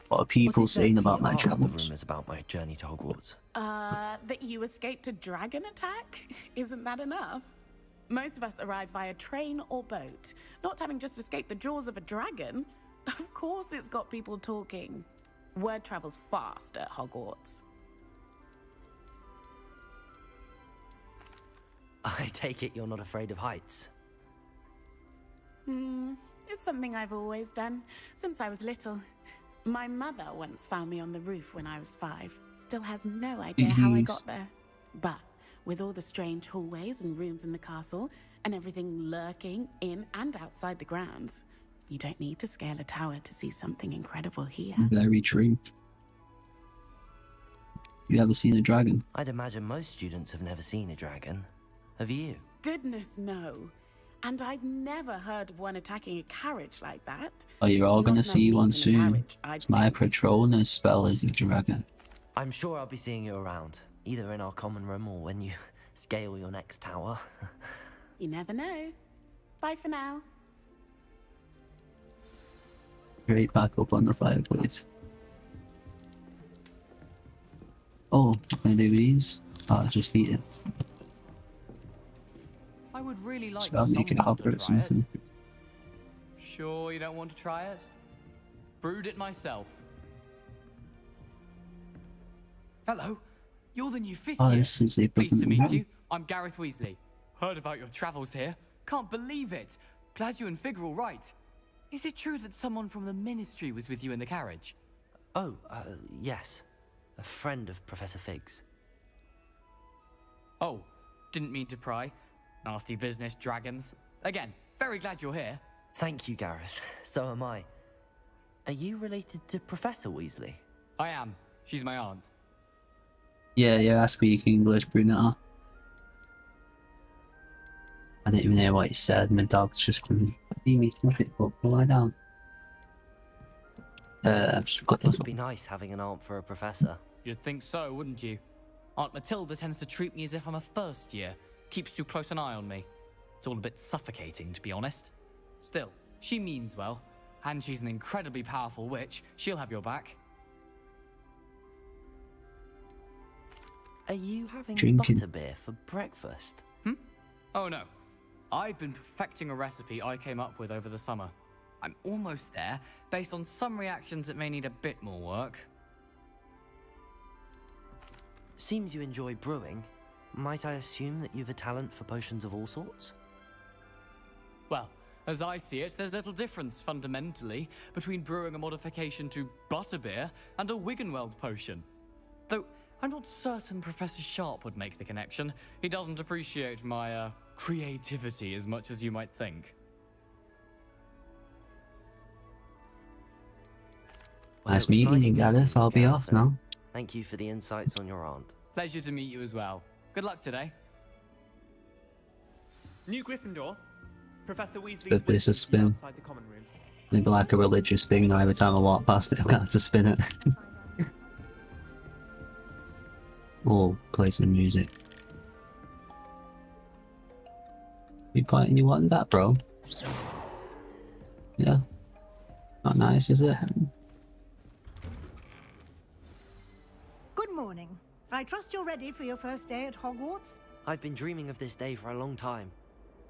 What are people saying about my The travels? rumors about my journey to Hogwarts. That you escaped a dragon attack? Isn't that enough? Most of us arrive via train or boat, not having just escaped the jaws of a dragon. Of course it's got people talking. Word travels fast at Hogwarts. I take it you're not afraid of heights. It's something I've always done, since I was little. My mother once found me on the roof when I was 5. Still has no idea how I got there. But with all the strange hallways and rooms in the castle, and everything lurking in and outside the grounds, you don't need to scale a tower to see something incredible here. Very true. You ever seen a dragon? I'd imagine most students have never seen a dragon. Have you? Goodness, no. And I've never heard of one attacking a carriage like that. Oh, you're all gonna Not see enough one meat in a soon. carriage, I'd It's my think. Patronus spell is a dragon. I'm sure I'll be seeing you around, either in our common room or when you scale your next tower. You never know. Bye for now. Straight back up on the fireplace. Oh, can I do these? Oh, it's just eating. I would really like So I'm making it someone up to or try something. it. Sure you don't want to try it? Brewed it myself. Hello, you're the new 5th Oh, year. this is the Pleased to equivalent meet of you. I'm Gareth Weasley. Heard about your travels here. Can't believe it. Glad you and Fig are all right. Is it true that someone from the Ministry was with you in the carriage? Oh, yes. A friend of Professor Fig's. Oh, didn't mean to pry. Nasty business, dragons. Again, very glad you're here. Thank you, Gareth. So am I. Are you related to Professor Weasley? I am. She's my aunt. Yeah, I speak English, brunette. I didn't even hear what he said. My dog's just going to be me to it, but go lie down. I've just got Must be nice having an aunt for a professor. You'd think so, wouldn't you? Aunt Matilda tends to treat me as if I'm a first year. Keeps too close an eye on me. It's all a bit suffocating, to be honest. Still, she means well. And she's an incredibly powerful witch. She'll have your back. Are you having Drinking. butterbeer for breakfast? Oh no. I've been perfecting a recipe I came up with over the summer. I'm almost there, based on some reactions that may need a bit more work. Seems you enjoy brewing. Might I assume that you've a talent for potions of all sorts? Well, as I see it, there's little difference, fundamentally, between brewing a modification to butterbeer and a Wiggenweld potion. Though, I'm not certain Professor Sharp would make the connection. He doesn't appreciate my, creativity as much as you might think. Well, Nice it was meeting you, meeting Gareth. I'll be off and now. Thank you for the insights on your aunt. Pleasure to meet you as well. Good luck today. New Gryffindor. Professor Weasley's Give this a waiting for you spin. outside the common room. Maybe like a religious thing now, every time I walk past it, I've got to spin it. Oh, play some music. You wanting that, bro? Yeah. Not nice, is it? Good morning. I trust you're ready for your first day at Hogwarts? I've been dreaming of this day for a long time.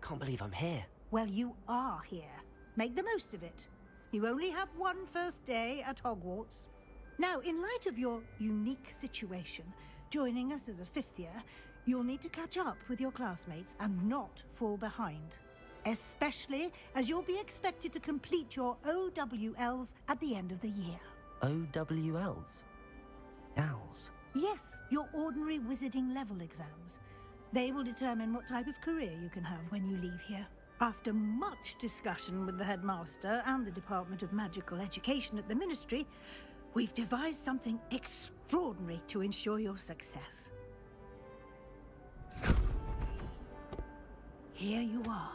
Can't believe I'm here. Well, you are here. Make the most of it. You only have one first day at Hogwarts. Now, in light of your unique situation, joining us as a fifth year, you'll need to catch up with your classmates and not fall behind. Especially as you'll be expected to complete your OWLs at the end of the year. OWLs? Owls? Yes, your ordinary wizarding level exams. They will determine what type of career you can have when you leave here. After much discussion with the headmaster and the Department of Magical Education at the Ministry, we've devised something extraordinary to ensure your success. Here you are.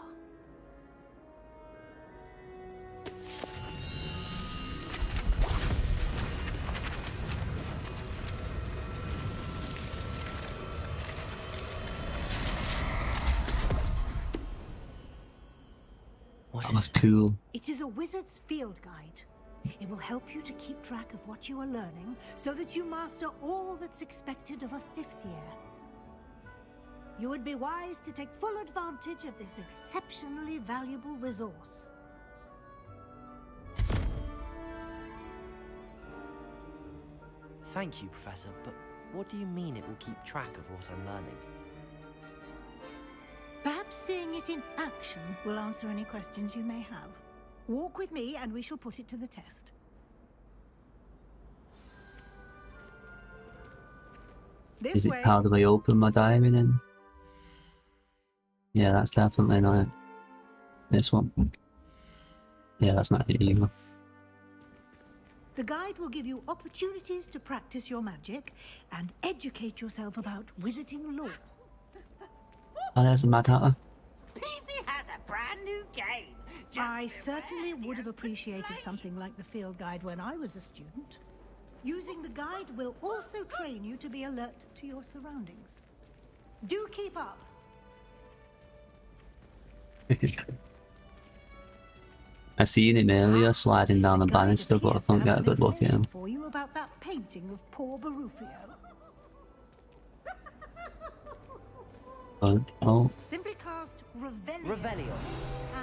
That's cool. It is a wizard's field guide. It will help you to keep track of what you are learning so that you master all that's expected of a fifth year. You would be wise to take full advantage of this exceptionally valuable resource. Thank you, Professor, but what do you mean it will keep track of what I'm learning? Perhaps seeing it in action will answer any questions you may have. Walk with me and we shall put it to the test. Is it how do I open my diary then? Yeah, that's definitely not it. This one. Yeah, that's not it either. The guide will give you opportunities to practice your magic and educate yourself about wizarding lore. Oh, there's the Mad Hatter. Peasy has a brand new game. I certainly would have appreciated something like the field guide when I was a student. Using the guide will also train you to be alert to your surroundings. Do keep up. I seen him earlier sliding down the banister, but I couldn't get a good look at him. For you about that painting of poor Barufio. Oh. Simply cast Revelio.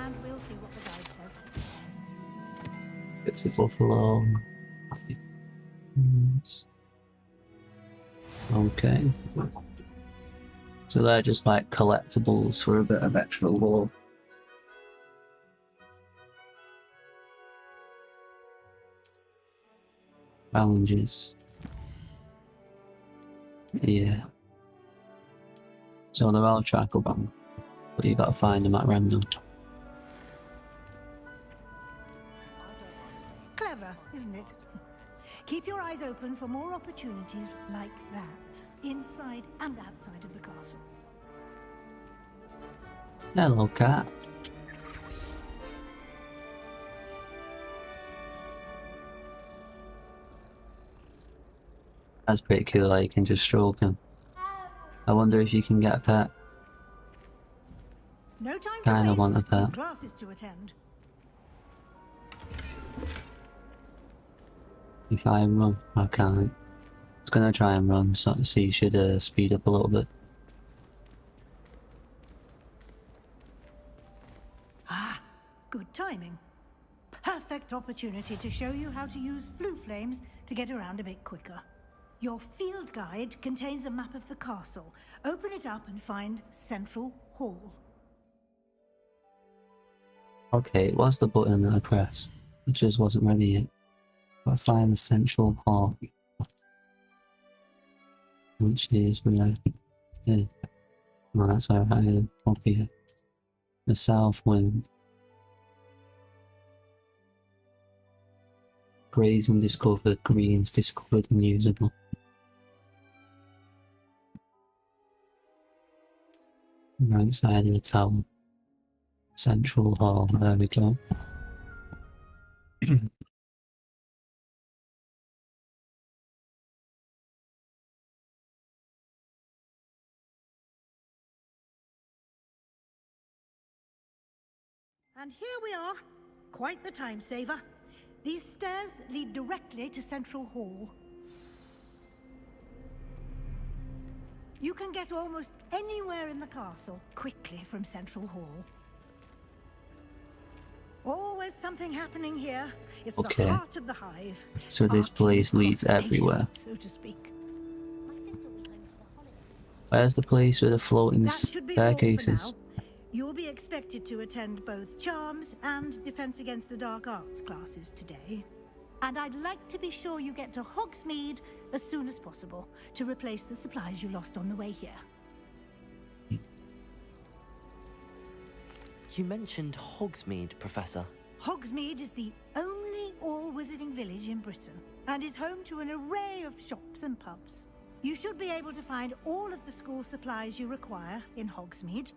And we'll see what the guide says. It's a buffalo. Okay. So they're just like collectibles for a bit of extra lore. Challenges. Yeah. So they're all trackable, but you gotta find them at random. Clever, isn't it? Keep your eyes open for more opportunities like that, inside and outside of the castle. Hello, cat. That's pretty cool, like you can just stroke him. I wonder if you can get a pet. No time Kinda want a pet. Classes to attend. If I run, I can't. I was gonna try and run, so you should speed up a little bit. Ah, good timing. Perfect opportunity to show you how to use flue flames to get around a bit quicker. Your field guide contains a map of the castle. Open it up and find Central Hall. Okay, it was the button that I pressed. It just wasn't ready yet. Gotta find the Central Hall. Which is where... Yeah. No, that's where I am. Up here. The South Wing. Greys undiscovered, greens discovered and usable. Right side of the tower. Central hall, there we go. And here we are. Quite the time saver. These stairs lead directly to Central Hall. You can get almost anywhere in the castle quickly from Central Hall. Always something happening here. It's Okay. the heart of the hive. So this place leads everywhere. So to speak. Where's the place with the floating That should be all for staircases? now. You'll be expected to attend both Charms and Defense Against the Dark Arts classes today. And I'd like to be sure you get to Hogsmeade as soon as possible to replace the supplies you lost on the way here. You mentioned Hogsmeade, Professor. Hogsmeade is the only all-wizarding village in Britain and is home to an array of shops and pubs. You should be able to find all of the school supplies you require in Hogsmeade.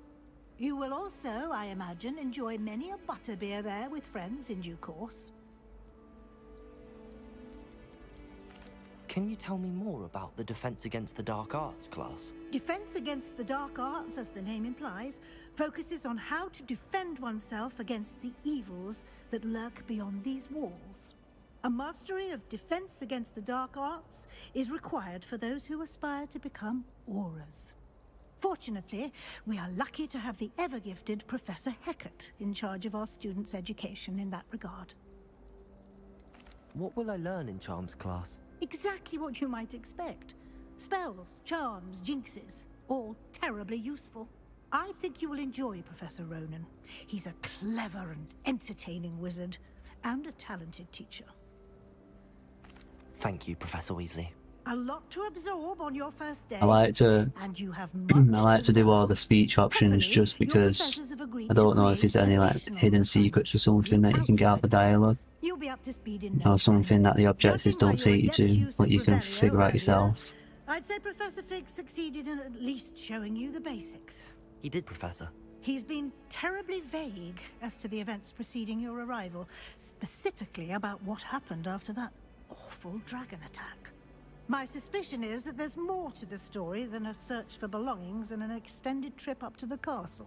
You will also, I imagine, enjoy many a butterbeer there with friends in due course. Can you tell me more about the Defense Against the Dark Arts class? Defense Against the Dark Arts, as the name implies, focuses on how to defend oneself against the evils that lurk beyond these walls. A mastery of Defense Against the Dark Arts is required for those who aspire to become Aurors. Fortunately, we are lucky to have the ever-gifted Professor Hecat in charge of our students' education in that regard. What will I learn in Charms class? Exactly what you might expect. Spells, charms, jinxes, all terribly useful. I think you will enjoy Professor Ronan. He's a clever and entertaining wizard, and a talented teacher. Thank you, Professor Weasley. A lot to absorb on your first day. I like to and you have I like to do all the speech options just because I don't know if there's any like hidden secrets or something that you can get out the dialogue. You'll be up to speed in Or something that the objectives don't take you to, but you can figure out yourself. I'd say Professor Fig succeeded in at least showing you the basics. He did, Professor. He's been terribly vague as to the events preceding your arrival, specifically about what happened after that awful dragon attack. My suspicion is that there's more to the story than a search for belongings and an extended trip up to the castle.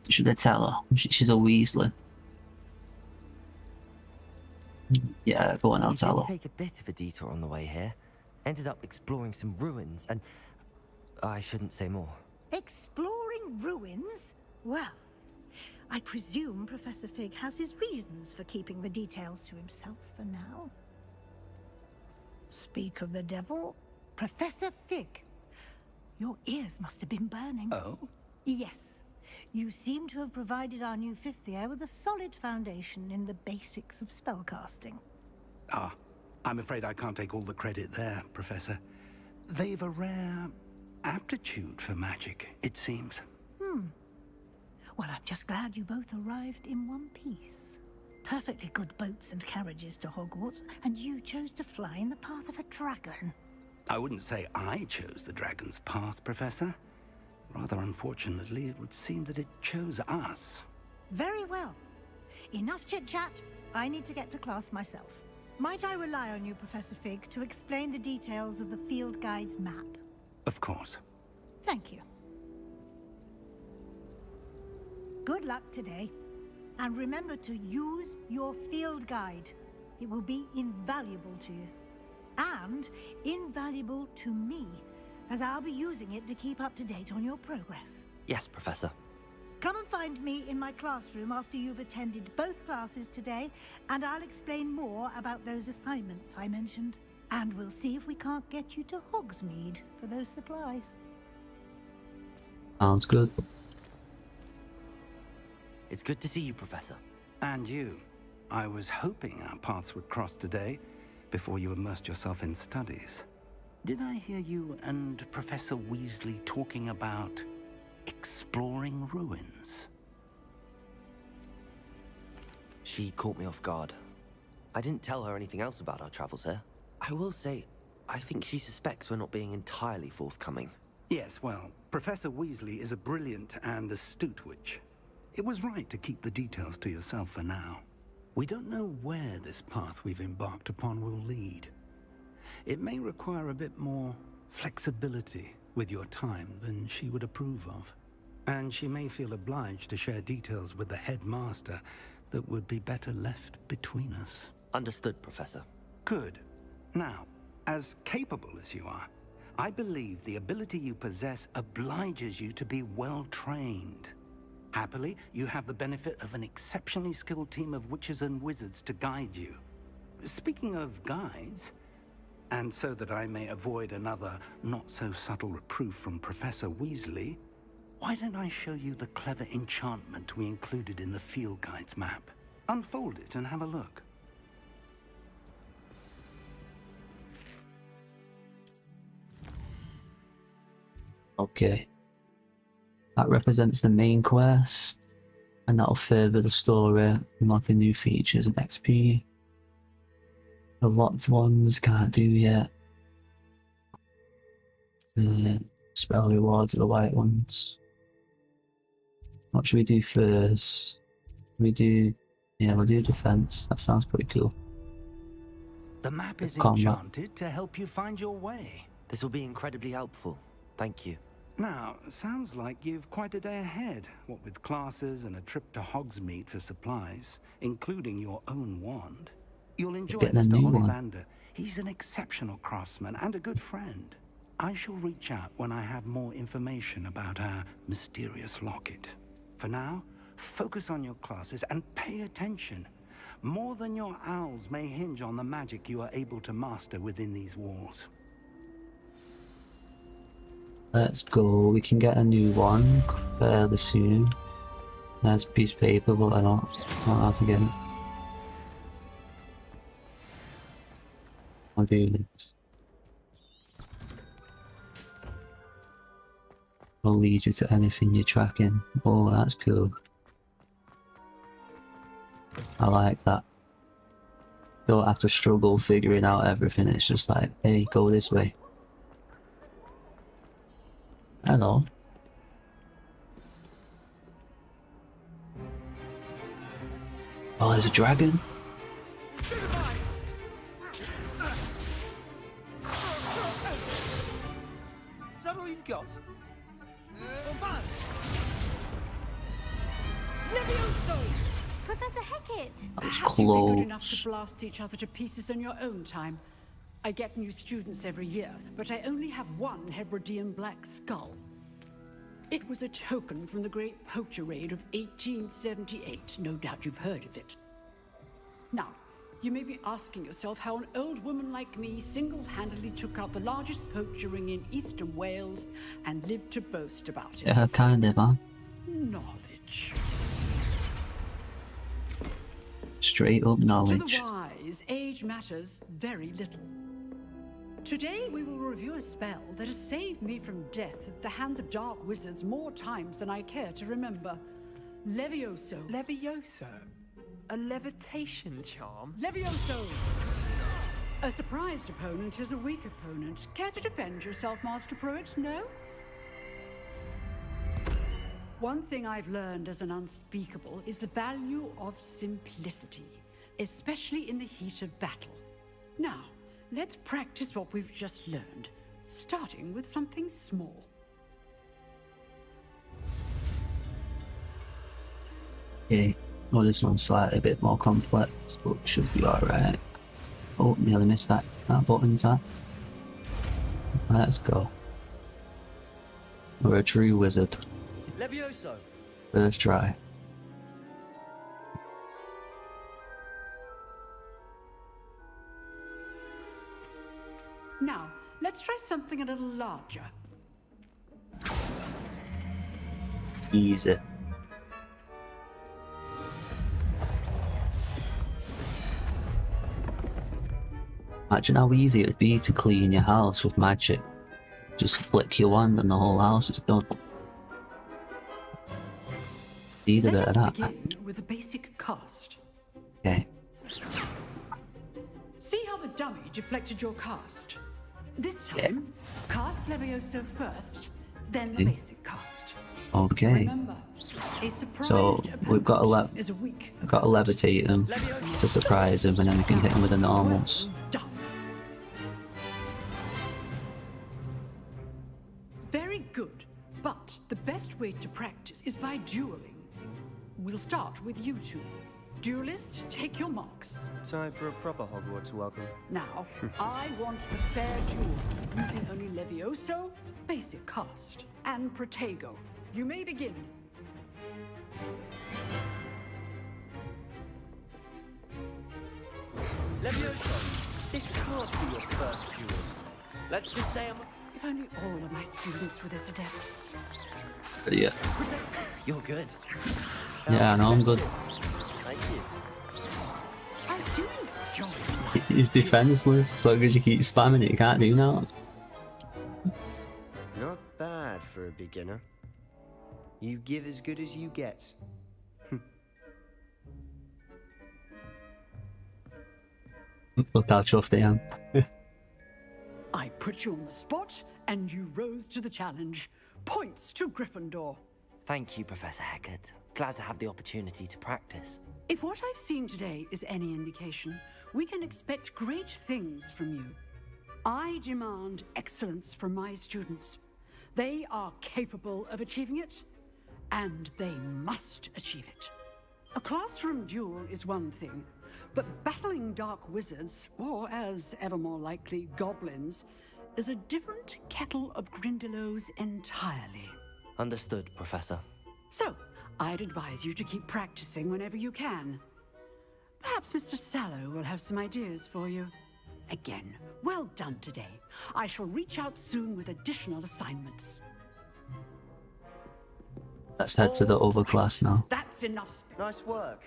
Should I tell her? She's a Weasley. Yeah, go on, I'll tell her. Take a bit of a detour on the way here. Ended up exploring some ruins and... I shouldn't say more. Exploring ruins? Well, I presume Professor Fig has his reasons for keeping the details to himself for now. Speak of the devil, Professor Fig. Your ears must have been burning. Oh? Yes. You seem to have provided our new fifth year with a solid foundation in the basics of spellcasting. Ah, I'm afraid I can't take all the credit there, Professor. They've a rare aptitude for magic, it seems. Well, I'm just glad you both arrived in one piece. Perfectly good boats and carriages to Hogwarts, and you chose to fly in the path of a dragon. I wouldn't say I chose the dragon's path, Professor. Rather unfortunately, it would seem that it chose us. Very well. Enough chit-chat. I need to get to class myself. Might I rely on you, Professor Fig, to explain the details of the field guide's map? Of course. Thank you. Good luck today. And remember to use your field guide. It will be invaluable to you. And invaluable to me, as I'll be using it to keep up to date on your progress. Yes, Professor. Come and find me in my classroom after you've attended both classes today, and I'll explain more about those assignments I mentioned. And we'll see if we can't get you to Hogsmeade for those supplies. Sounds good. It's good to see you, Professor. And you. I was hoping our paths would cross today, before you immersed yourself in studies. Did I hear you and Professor Weasley talking about exploring ruins? She caught me off guard. I didn't tell her anything else about our travels here. I will say, I think she suspects we're not being entirely forthcoming. Yes, well, Professor Weasley is a brilliant and astute witch. It was right to keep the details to yourself for now. We don't know where this path we've embarked upon will lead. It may require a bit more flexibility with your time than she would approve of. And she may feel obliged to share details with the headmaster that would be better left between us. Understood, Professor. Good. Now, as capable as you are, I believe the ability you possess obliges you to be well trained. Happily, you have the benefit of an exceptionally skilled team of witches and wizards to guide you. Speaking of guides, and so that I may avoid another not-so-subtle reproof from Professor Weasley, why don't I show you the clever enchantment we included in the field guide's map? Unfold it and have a look. Okay. That represents the main quest, and that'll further the story, unlocking new features and XP. The locked ones can't do yet. Spell rewards are the white ones. What should we do first? We'll do defense. That sounds pretty cool. The map is Combat. enchanted to help you find your way. This will be incredibly helpful. Thank you. Now, sounds like you've quite a day ahead, what with classes and a trip to Hogsmeade for supplies, including your own wand. You'll enjoy Getting a Mr. new one. Ollivander. He's an exceptional craftsman and a good friend. I shall reach out when I have more information about our mysterious locket. For now, focus on your classes and pay attention. More than your owls may hinge on the magic you are able to master within these walls. Let's go. We can get a new one fairly soon. There's a piece of paper, but I don't know how to get it. I'll do this. Will lead you to anything you're tracking. Oh, that's cool. I like that. Don't have to struggle figuring out everything. It's just like, hey, go this way. Hello. Oh, there's a dragon. Is that all you've got? Professor Hecat! That was Perhaps you'd be good enough close. to blast each other to pieces in your own time. I get new students every year, but I only have one Hebridean black skull. It was a token from the Great Poacher Raid of 1878. No doubt you've heard of it. Now, you may be asking yourself how an old woman like me single-handedly took out the largest poacher ring in eastern Wales and lived to boast about it. Yeah, kind of, huh? Knowledge. Straight up To knowledge. the wise, age matters very little. Today we will review a spell that has saved me from death at the hands of dark wizards more times than I care to remember. Levioso. Levioso? A levitation charm? Levioso! A surprised opponent is a weak opponent. Care to defend yourself, Master Pruitt? No? One thing I've learned as an unspeakable is the value of simplicity, especially in the heat of battle. Now, let's practice what we've just learned, starting with something small. Okay. Well, this one's slightly a bit more complex, but should be alright. Oh, nearly missed that button's that. Let's go. We're a true wizard. Levioso! First try. Now, let's try something a little larger. Easy. Imagine how easy it would be to clean your house with magic. Just flick your wand and the whole house is done. Need a bit of that. Begin with a basic cast. Okay. See how the dummy deflected your cast? This time, cast Levioso first, then the basic cast. Okay. Remember, a surprised So we've got to is a weak. levitate him to surprise him, and then we can hit him with the normals. Very good, but the best way to practice is by dueling. We'll start with you two. Duelists, take your marks. Time for a proper Hogwarts welcome. Now, I want a fair duel, using only Levioso, basic cast, and Protego. You may begin. Levioso, this can't be your first duel. Let's just say I'm... If only all of my students were this adept. Yeah. You're good. Yeah, I know, I'm good. Thank you. I do enjoy He's defenseless. As long as you keep spamming it, you can't do that. Not bad for a beginner. You give as good as you get. Look how chuffed I am. I put you on the spot, and you rose to the challenge. Points to Gryffindor. Thank you, Professor Hecat. Glad to have the opportunity to practice. If what I've seen today is any indication, we can expect great things from you. I demand excellence from my students. They are capable of achieving it, and they must achieve it. A classroom duel is one thing, but battling dark wizards, or as ever more likely, goblins, is a different kettle of Grindylows entirely. Understood, Professor. So, I'd advise you to keep practicing whenever you can. Perhaps Mr. Sallow will have some ideas for you. Again, well done today. I shall reach out soon with additional assignments. Let's head to the other class now. That's enough. Nice work.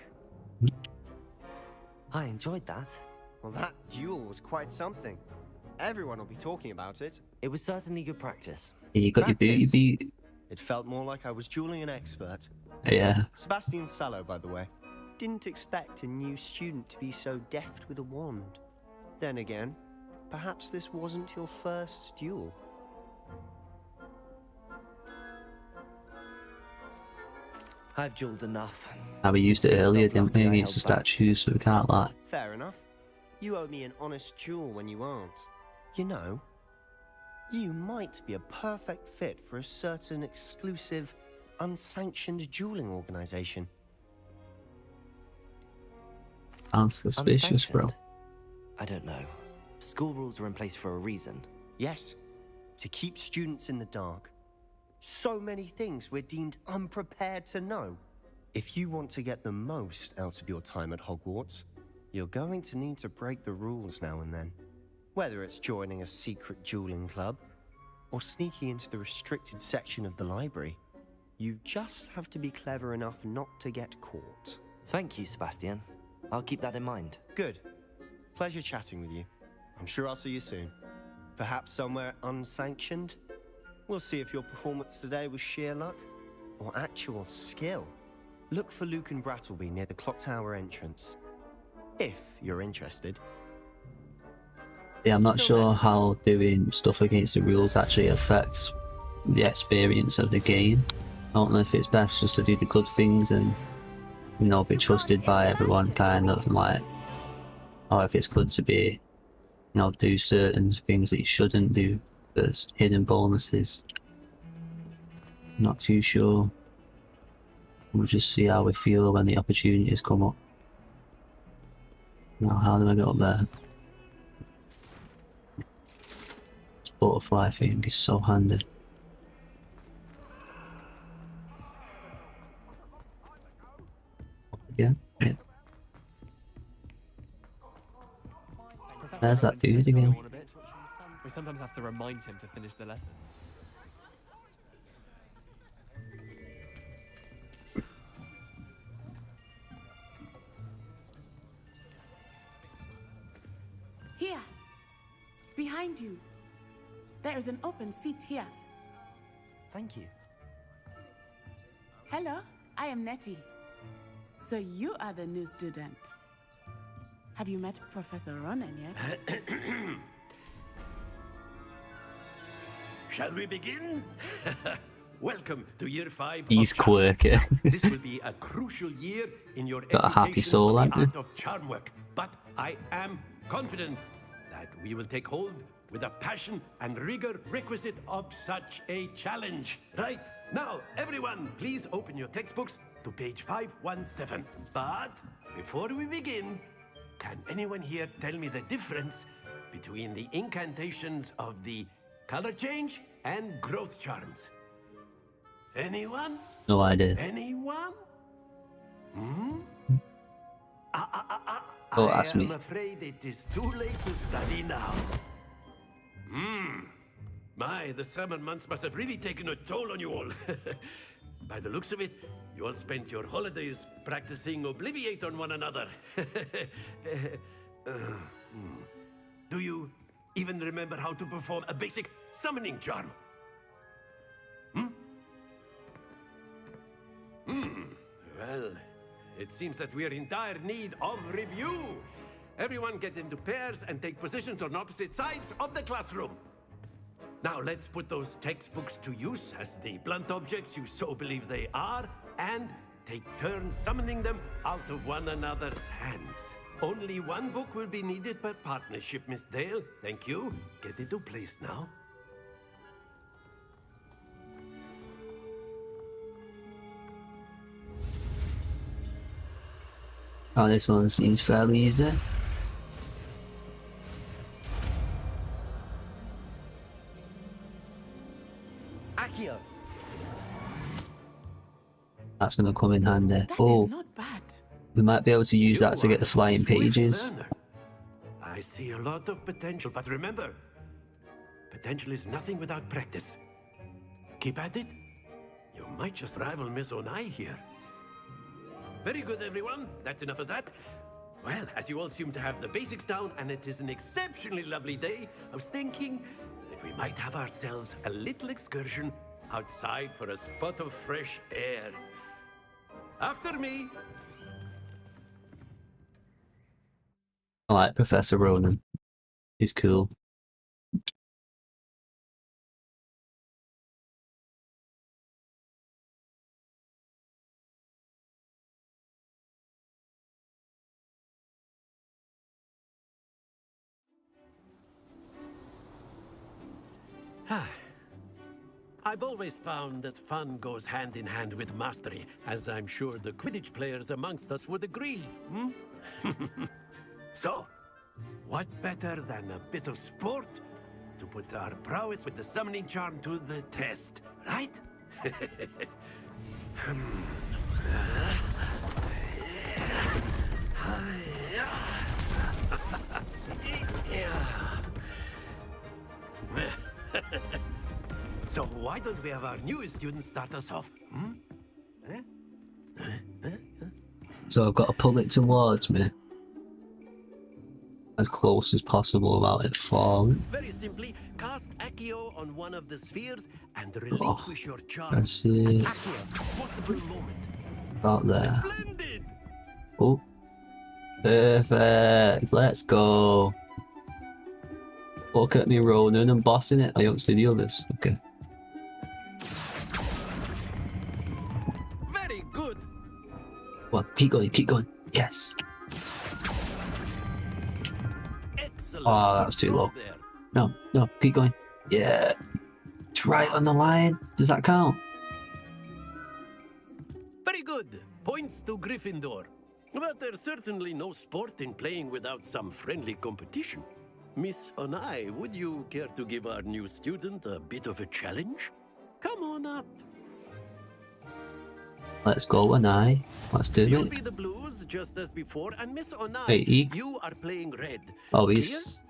I enjoyed that. Well, that duel was quite something. Everyone will be talking about it. It was certainly good practice. You got your booty beat. It felt more like I was dueling an expert. Yeah. Sebastian Sallow, by the way. Didn't expect a new student to be so deft with a wand. Then again, perhaps this wasn't your first duel. I've dueled enough. We used it earlier, didn't we, against the statues, so we can't lie. Fair enough. You owe me an honest duel when you aren't. You know, you might be a perfect fit for a certain exclusive, unsanctioned dueling organization. Sounds suspicious, bro. I don't know. School rules are in place for a reason. Yes, to keep students in the dark. So many things we're deemed unprepared to know. If you want to get the most out of your time at Hogwarts, you're going to need to break the rules now and then. Whether it's joining a secret dueling club, or sneaking into the restricted section of the library, you just have to be clever enough not to get caught. Thank you, Sebastian. I'll keep that in mind. Good. Pleasure chatting with you. I'm sure I'll see you soon. Perhaps somewhere unsanctioned? We'll see if your performance today was sheer luck or actual skill. Look for Luke and Brattleby near the clock tower entrance. If you're interested. Yeah, I'm not sure how doing stuff against the rules actually affects the experience of the game. I don't know if it's best just to do the good things and, you know, be trusted by everyone, kind of, and like, or if it's good to be, you know, do certain things that you shouldn't do. There's hidden bonuses. Not too sure. We'll just see how we feel when the opportunities come up. Now, how do I get up there? This butterfly thing is so handy. Yeah, yeah. There's that dude again. We sometimes have to remind him to finish the lesson. Here, behind you. There is an open seat here. Thank you. Hello, I am Nettie. So you are the new student. Have you met Professor Ronan yet? Shall we begin? Welcome to year 5. He's quirky. This will be a crucial year in your Got a happy education soul, on the hasn't art of charm work. But I am confident that we will take hold with the passion and rigor requisite of such a challenge. Right, now everyone, please open your textbooks to page 517. But before we begin, can anyone here tell me the difference between the incantations of the color change and growth charms? Anyone? No idea. Anyone? Hmm? Oh, that's I me. am afraid it is too late to study now. My, the summer months must have really taken a toll on you all. By the looks of it, you all spent your holidays practicing Obliviate on one another. Do you even remember how to perform a basic summoning charm? Well, it seems that we are in dire need of review. Everyone get into pairs and take positions on opposite sides of the classroom. Now let's put those textbooks to use as the blunt objects you so believe they are, and take turns summoning them out of one another's hands. Only one book will be needed per partnership, Miss Dale. Thank you. Get into place now. Oh, this one seems fairly easy. Accio. That's gonna come in handy. That Oh, is not bad. we might be able to use that to get the flying pages. I see a lot of potential, but remember, potential is nothing without practice. Keep at it. You might just rival Miss Onai here. Very good, everyone. That's enough of that. Well, as you all seem to have the basics down, and it is an exceptionally lovely day, I was thinking that we might have ourselves a little excursion outside for a spot of fresh air. After me. I like Professor Ronan. He's cool. I've always found that fun goes hand in hand with mastery, as I'm sure the Quidditch players amongst us would agree. So, what better than a bit of sport to put our prowess with the summoning charm to the test, right? So why don't we have our newest student start us off? So I've got to pull it towards me as close as possible without it falling. Very simply, cast Accio on one of the spheres and relinquish your charm. That's it. Possible moment. About there. Oh, perfect. Let's go. Look at me, Ronan. I'm bossing it. I don't see the others. Okay. Very good. Well, keep going, keep going. Yes. Oh, that was too low. No, no, keep going. Yeah. It's right on the line. Does that count? Very good. Points to Gryffindor. But there's certainly no sport in playing without some friendly competition. Miss Onai, would you care to give our new student a bit of a challenge? Come on up. Let's go, Onai. Let's do You'll it. be the blues just as before, and Miss Onai, Wait, you are playing red. Oh, he's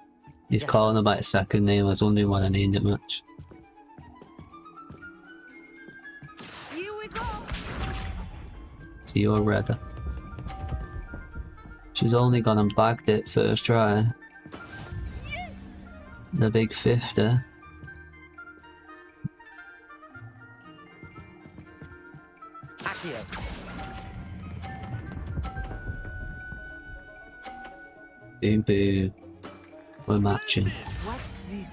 calling him by a second name. I was wondering why I named it much. Here we go. So you're red. She's only gone and bagged it first try. The big 50. Accio. Boom boom. We're matching. What's this?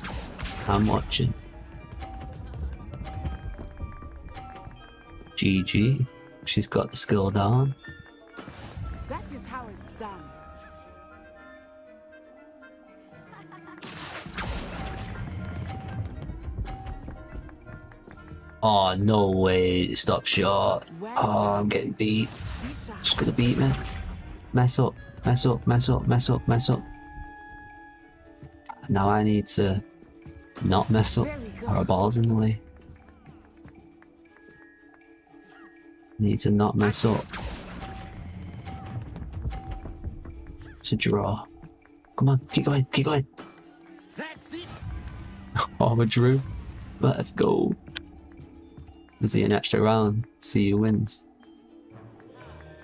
I'm watching. GG. She's got the skill down. That is how it's done. Oh, no way. Stop shot. Oh, I'm getting beat. She's gonna beat me. Mess up. Mess up. Mess up. Mess up. Mess up. Now I need to not mess up. Our ball's in the way. Need to not mess up. It's a draw. Come on, keep going, keep going. That's it. Oh, we drew. Let's go. Is he an extra round? See who wins.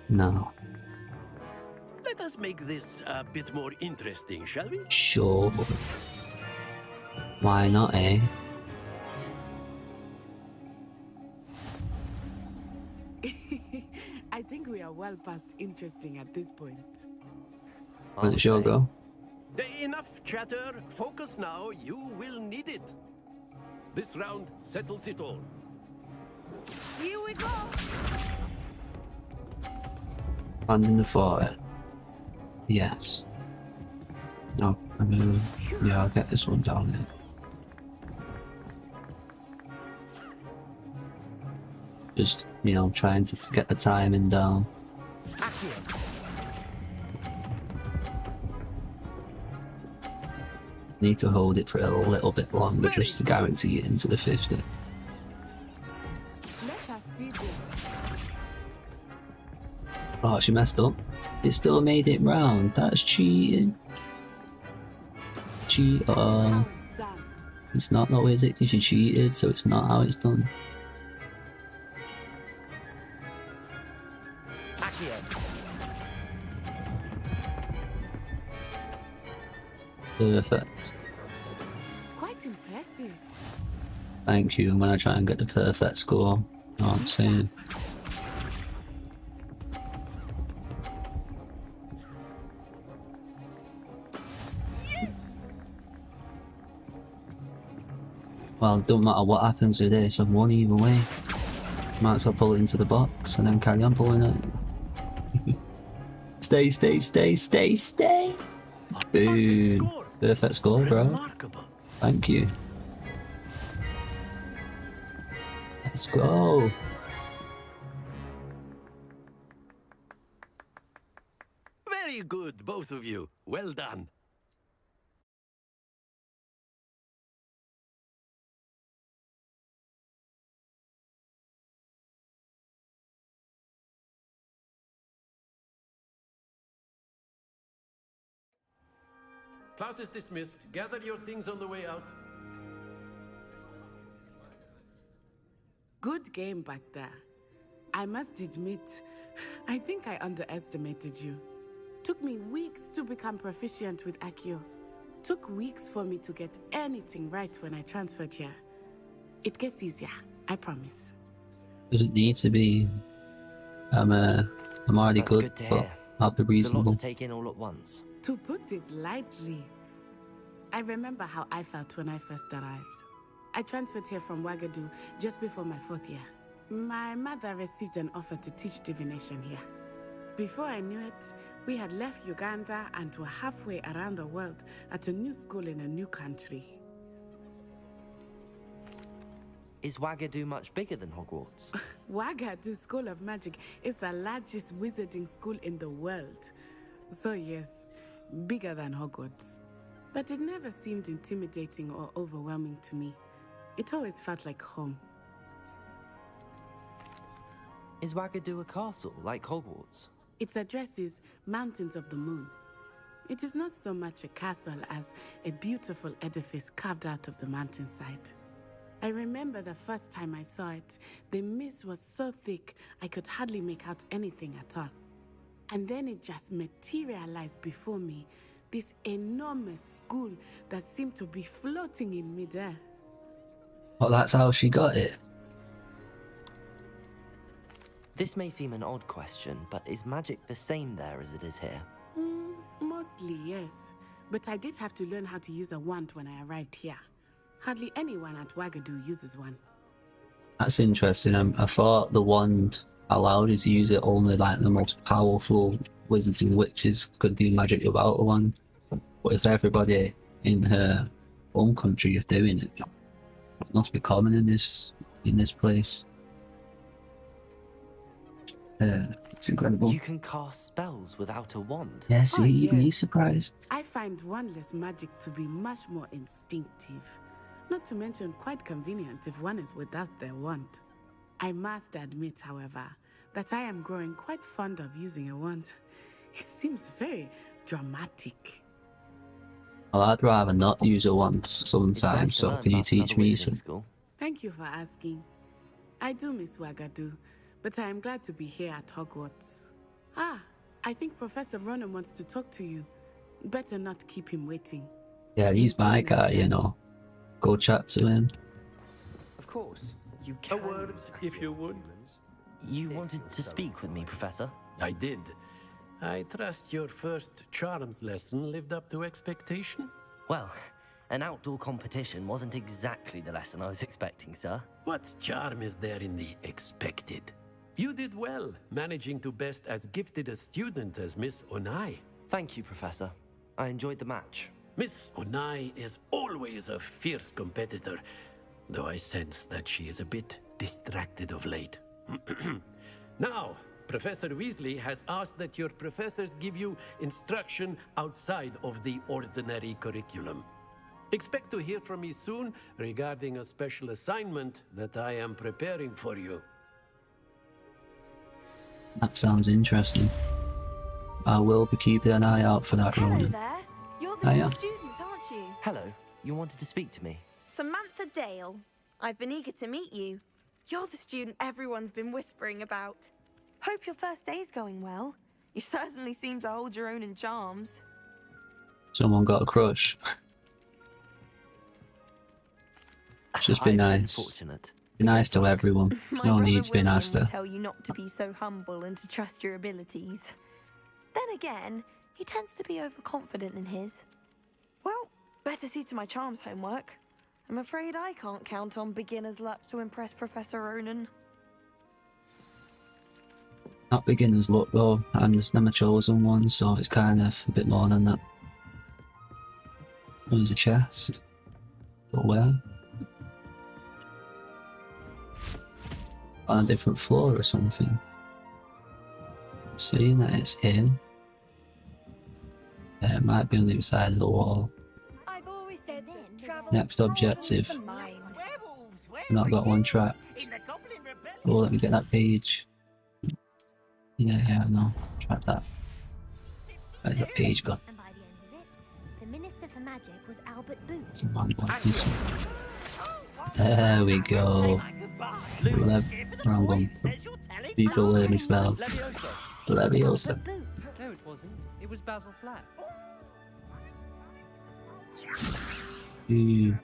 No. Let us make this a bit more interesting, shall we? Sure. Why not, eh? I think we are well past interesting at this point. When it's your go. Enough chatter. Focus now. You will need it. This round settles it all. Here we go. Hand in the fire. Yes. No, yeah, I'll get this one down here. Just, you know, trying to get the timing down. Need to hold it for a little bit longer just to guarantee it into the 50. Let us see this. Oh, she messed up. It still made it round. That's cheating. Cheat. It's not though, is it? Because you cheated, so it's not how it's done. Perfect. Quite impressive. Thank you. I'm gonna try and get the perfect score. You know what I'm saying? Well, it don't matter what happens with this, I've won either way. Might as well pull it into the box and then carry on pulling it. Stay, stay, stay, stay, stay! Boom! Perfect score, bro. Thank you. Let's go! Very good, both of you. Well done. Class is dismissed. Gather your things on the way out. Good game back there. I must admit, I think I underestimated you. Took me weeks to become proficient with Accio. Took weeks for me to get anything right when I transferred here. It gets easier, I promise. Does it need to be? I'm already That's good, to but hear. I'll be It's a lot reasonable. to take in all at once. To put it lightly, I remember how I felt when I first arrived. I transferred here from Wagadu just before my 4th year. My mother received an offer to teach divination here. Before I knew it, we had left Uganda and were halfway around the world at a new school in a new country. Is Wagadu much bigger than Hogwarts? Wagadu School of Magic is the largest wizarding school in the world. So yes, bigger than Hogwarts. But it never seemed intimidating or overwhelming to me. It always felt like home. Is Wagadu a castle, like Hogwarts? Its address is Mountains of the Moon. It is not so much a castle as a beautiful edifice carved out of the mountainside. I remember the first time I saw it, the mist was so thick I could hardly make out anything at all. And then it just materialized before me, this enormous school that seemed to be floating in midair. Well, that's how she got it. This may seem an odd question, but is magic the same there as it is here? Mostly, yes. But I did have to learn how to use a wand when I arrived here. Hardly anyone at Wagadu uses one. That's interesting. I thought the wand allowed you to use it only like the most powerful wizards and witches could do magic without the wand. But if everybody in her home country is doing it, it must be common in this place. It's incredible. You can cast spells without a wand. Yeah, see, Oh, you'd be yes. surprised. I find wandless magic to be much more instinctive. Not to mention quite convenient if one is without their wand. I must admit, however, that I am growing quite fond of using a wand. It seems very dramatic. Well, I'd rather not use a wand sometimes, nice to so learn can you about teach another me wizarding some? school. Thank you for asking. I do miss Wagadu, but I am glad to be here at Hogwarts. Ah, I think Professor Ronan wants to talk to you. Better not keep him waiting. Yeah, he's my guy, you know. Go chat to him. Of course, you can. A word, if you would. You wanted to speak with me, Professor? I did. I trust your first charms lesson lived up to expectation? Well, an outdoor competition wasn't exactly the lesson I was expecting, sir. What charm is there in the expected? You did well, managing to best as gifted a student as Miss Onai. Thank you, Professor. I enjoyed the match. Miss Onai is always a fierce competitor, though I sense that she is a bit distracted of late. Now, Professor Weasley has asked that your professors give you instruction outside of the ordinary curriculum. Expect to hear from me soon regarding a special assignment that I am preparing for you. That sounds interesting. I will be keeping an eye out for that, Hello Ronan. there. You're the Hiya. new student, aren't you? Hello, you wanted to speak to me? Samantha Dale. I've been eager to meet you. You're the student everyone's been whispering about. Hope your first day's going well. You certainly seem to hold your own in charms. Someone got a crush. Just be I've been nice. fortunate. Be nice to everyone. My No brother need to be William nasty. will tell you not to be so humble and to trust your abilities. Then again, he tends to be overconfident in his. Well, better see to my charms homework. I'm afraid I can't count on beginner's luck to impress Professor Ronan. Not beginner's luck though. I'm a chosen one, so it's kind of a bit more than that. Oh, there's a chest. But where? On a different floor or something. Seeing that it's here. Yeah, it might be on the other side of the wall. I've always said that travel Next objective. broadens the mind. Not got one trapped. Oh, let me get that page. Yeah, I know. Trap that. Where's that page gone? And by the end of it, the Minister for Magic was Albert Booth. It's a one point this one. There we go. Wrong one. Beetle Lermy smells. Leviosa. No, it wasn't. It was Basil Flat. Ooh.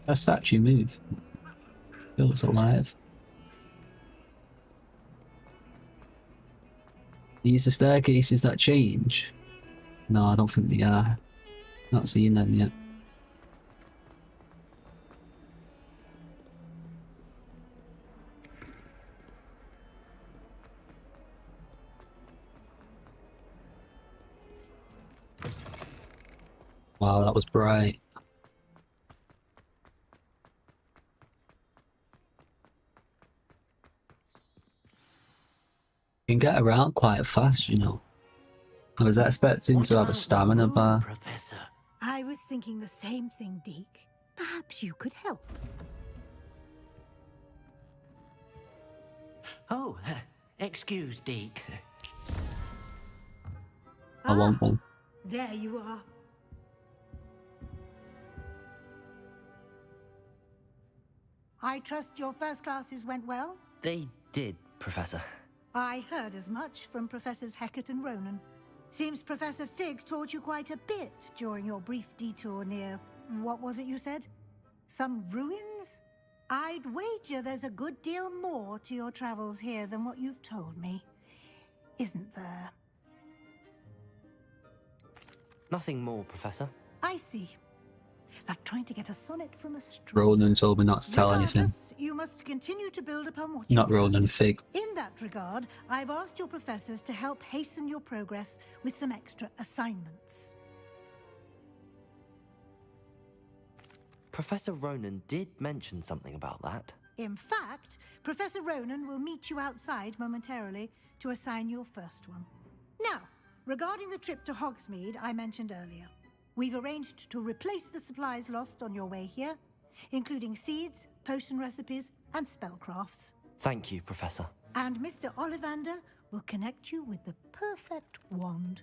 That statue move. Feels alive. These are staircases that change? No, I don't think they are. Not seen them yet. Wow, that was bright. You can get around quite fast, you know. I was expecting to have a stamina bar. Professor. I was thinking the same thing, Deke. Perhaps you could help. Oh, excuse, Deke. I want one. There you are. I trust your first classes went well? They did, Professor. I heard as much from Professors Hecat and Ronan. Seems Professor Fig taught you quite a bit during your brief detour near... what was it you said? Some ruins? I'd wager there's a good deal more to your travels here than what you've told me. Isn't there? Nothing more, Professor. I see. Like trying to get a sonnet from a straw. Ronan told me not to tell anything. Regardless, you must continue to build upon what Not you've Ronan, learned. Fig. In that regard, I've asked your professors to help hasten your progress with some extra assignments. Professor Ronan did mention something about that. In fact, Professor Ronan will meet you outside momentarily to assign your first one. Now, regarding the trip to Hogsmeade I mentioned earlier, we've arranged to replace the supplies lost on your way here, including seeds, potion recipes, and spellcrafts. Thank you, Professor. And Mr. Ollivander will connect you with the perfect wand.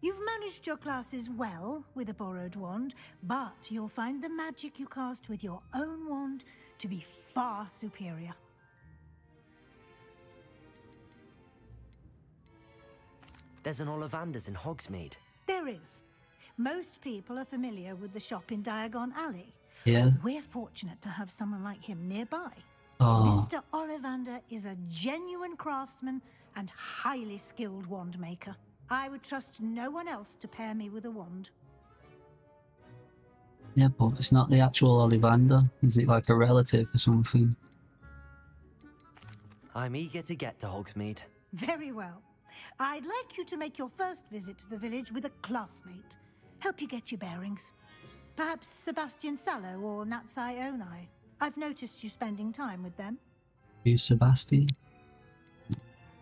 You've managed your classes well with a borrowed wand, but you'll find the magic you cast with your own wand to be far superior. There's an Ollivander's in Hogsmeade. There is. Most people are familiar with the shop in Diagon Alley. Yeah. We're fortunate to have someone like him nearby. Oh. Mr. Ollivander is a genuine craftsman and highly skilled wand maker. I would trust no one else to pair me with a wand. Yeah, but it's not the actual Ollivander. Is it like a relative or something? I'm eager to get to Hogsmeade. Very well. I'd like you to make your first visit to the village with a classmate. Help you get your bearings. Perhaps Sebastian Sallow or Natsai Onai. I've noticed you spending time with them. Who's Sebastian?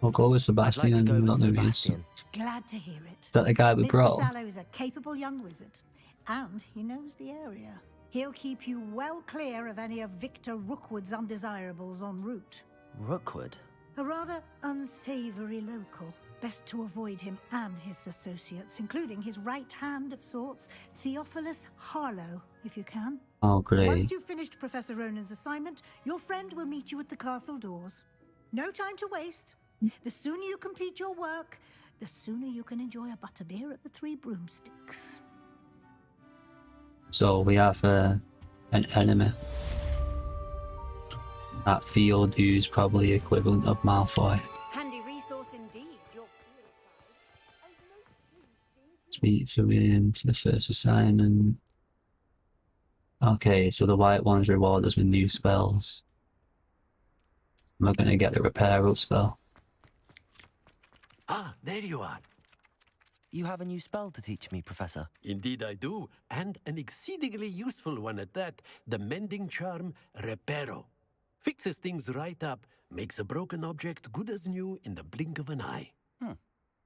I'll go with Sebastian. I'd like to go with Sebastian. Sebastian. Glad to hear it. Is that the guy we Mr. brought? Sallow is a capable young wizard, and he knows the area. He'll keep you well clear of any of Victor Rookwood's undesirables en route. Rookwood? A rather unsavory local. Best to avoid him and his associates, including his right hand of sorts, Theophilus Harlow, if you can. Oh, great. Once you've finished Professor Ronan's assignment, your friend will meet you at the castle doors. No time to waste. The sooner you complete your work, the sooner you can enjoy a butterbeer at the Three Broomsticks. So we have an enemy. That field who's probably equivalent of Malfoy. Handy resource indeed. Speak to him for the first assignment. Okay, so the white ones reward us with new spells. We're going to get the repair up spell. Ah, there you are. You have a new spell to teach me, Professor. Indeed I do, and an exceedingly useful one at that. The mending charm, Reparo. Fixes things right up, makes a broken object good as new in the blink of an eye.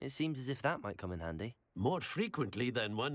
It seems as if that might come in handy. More frequently than one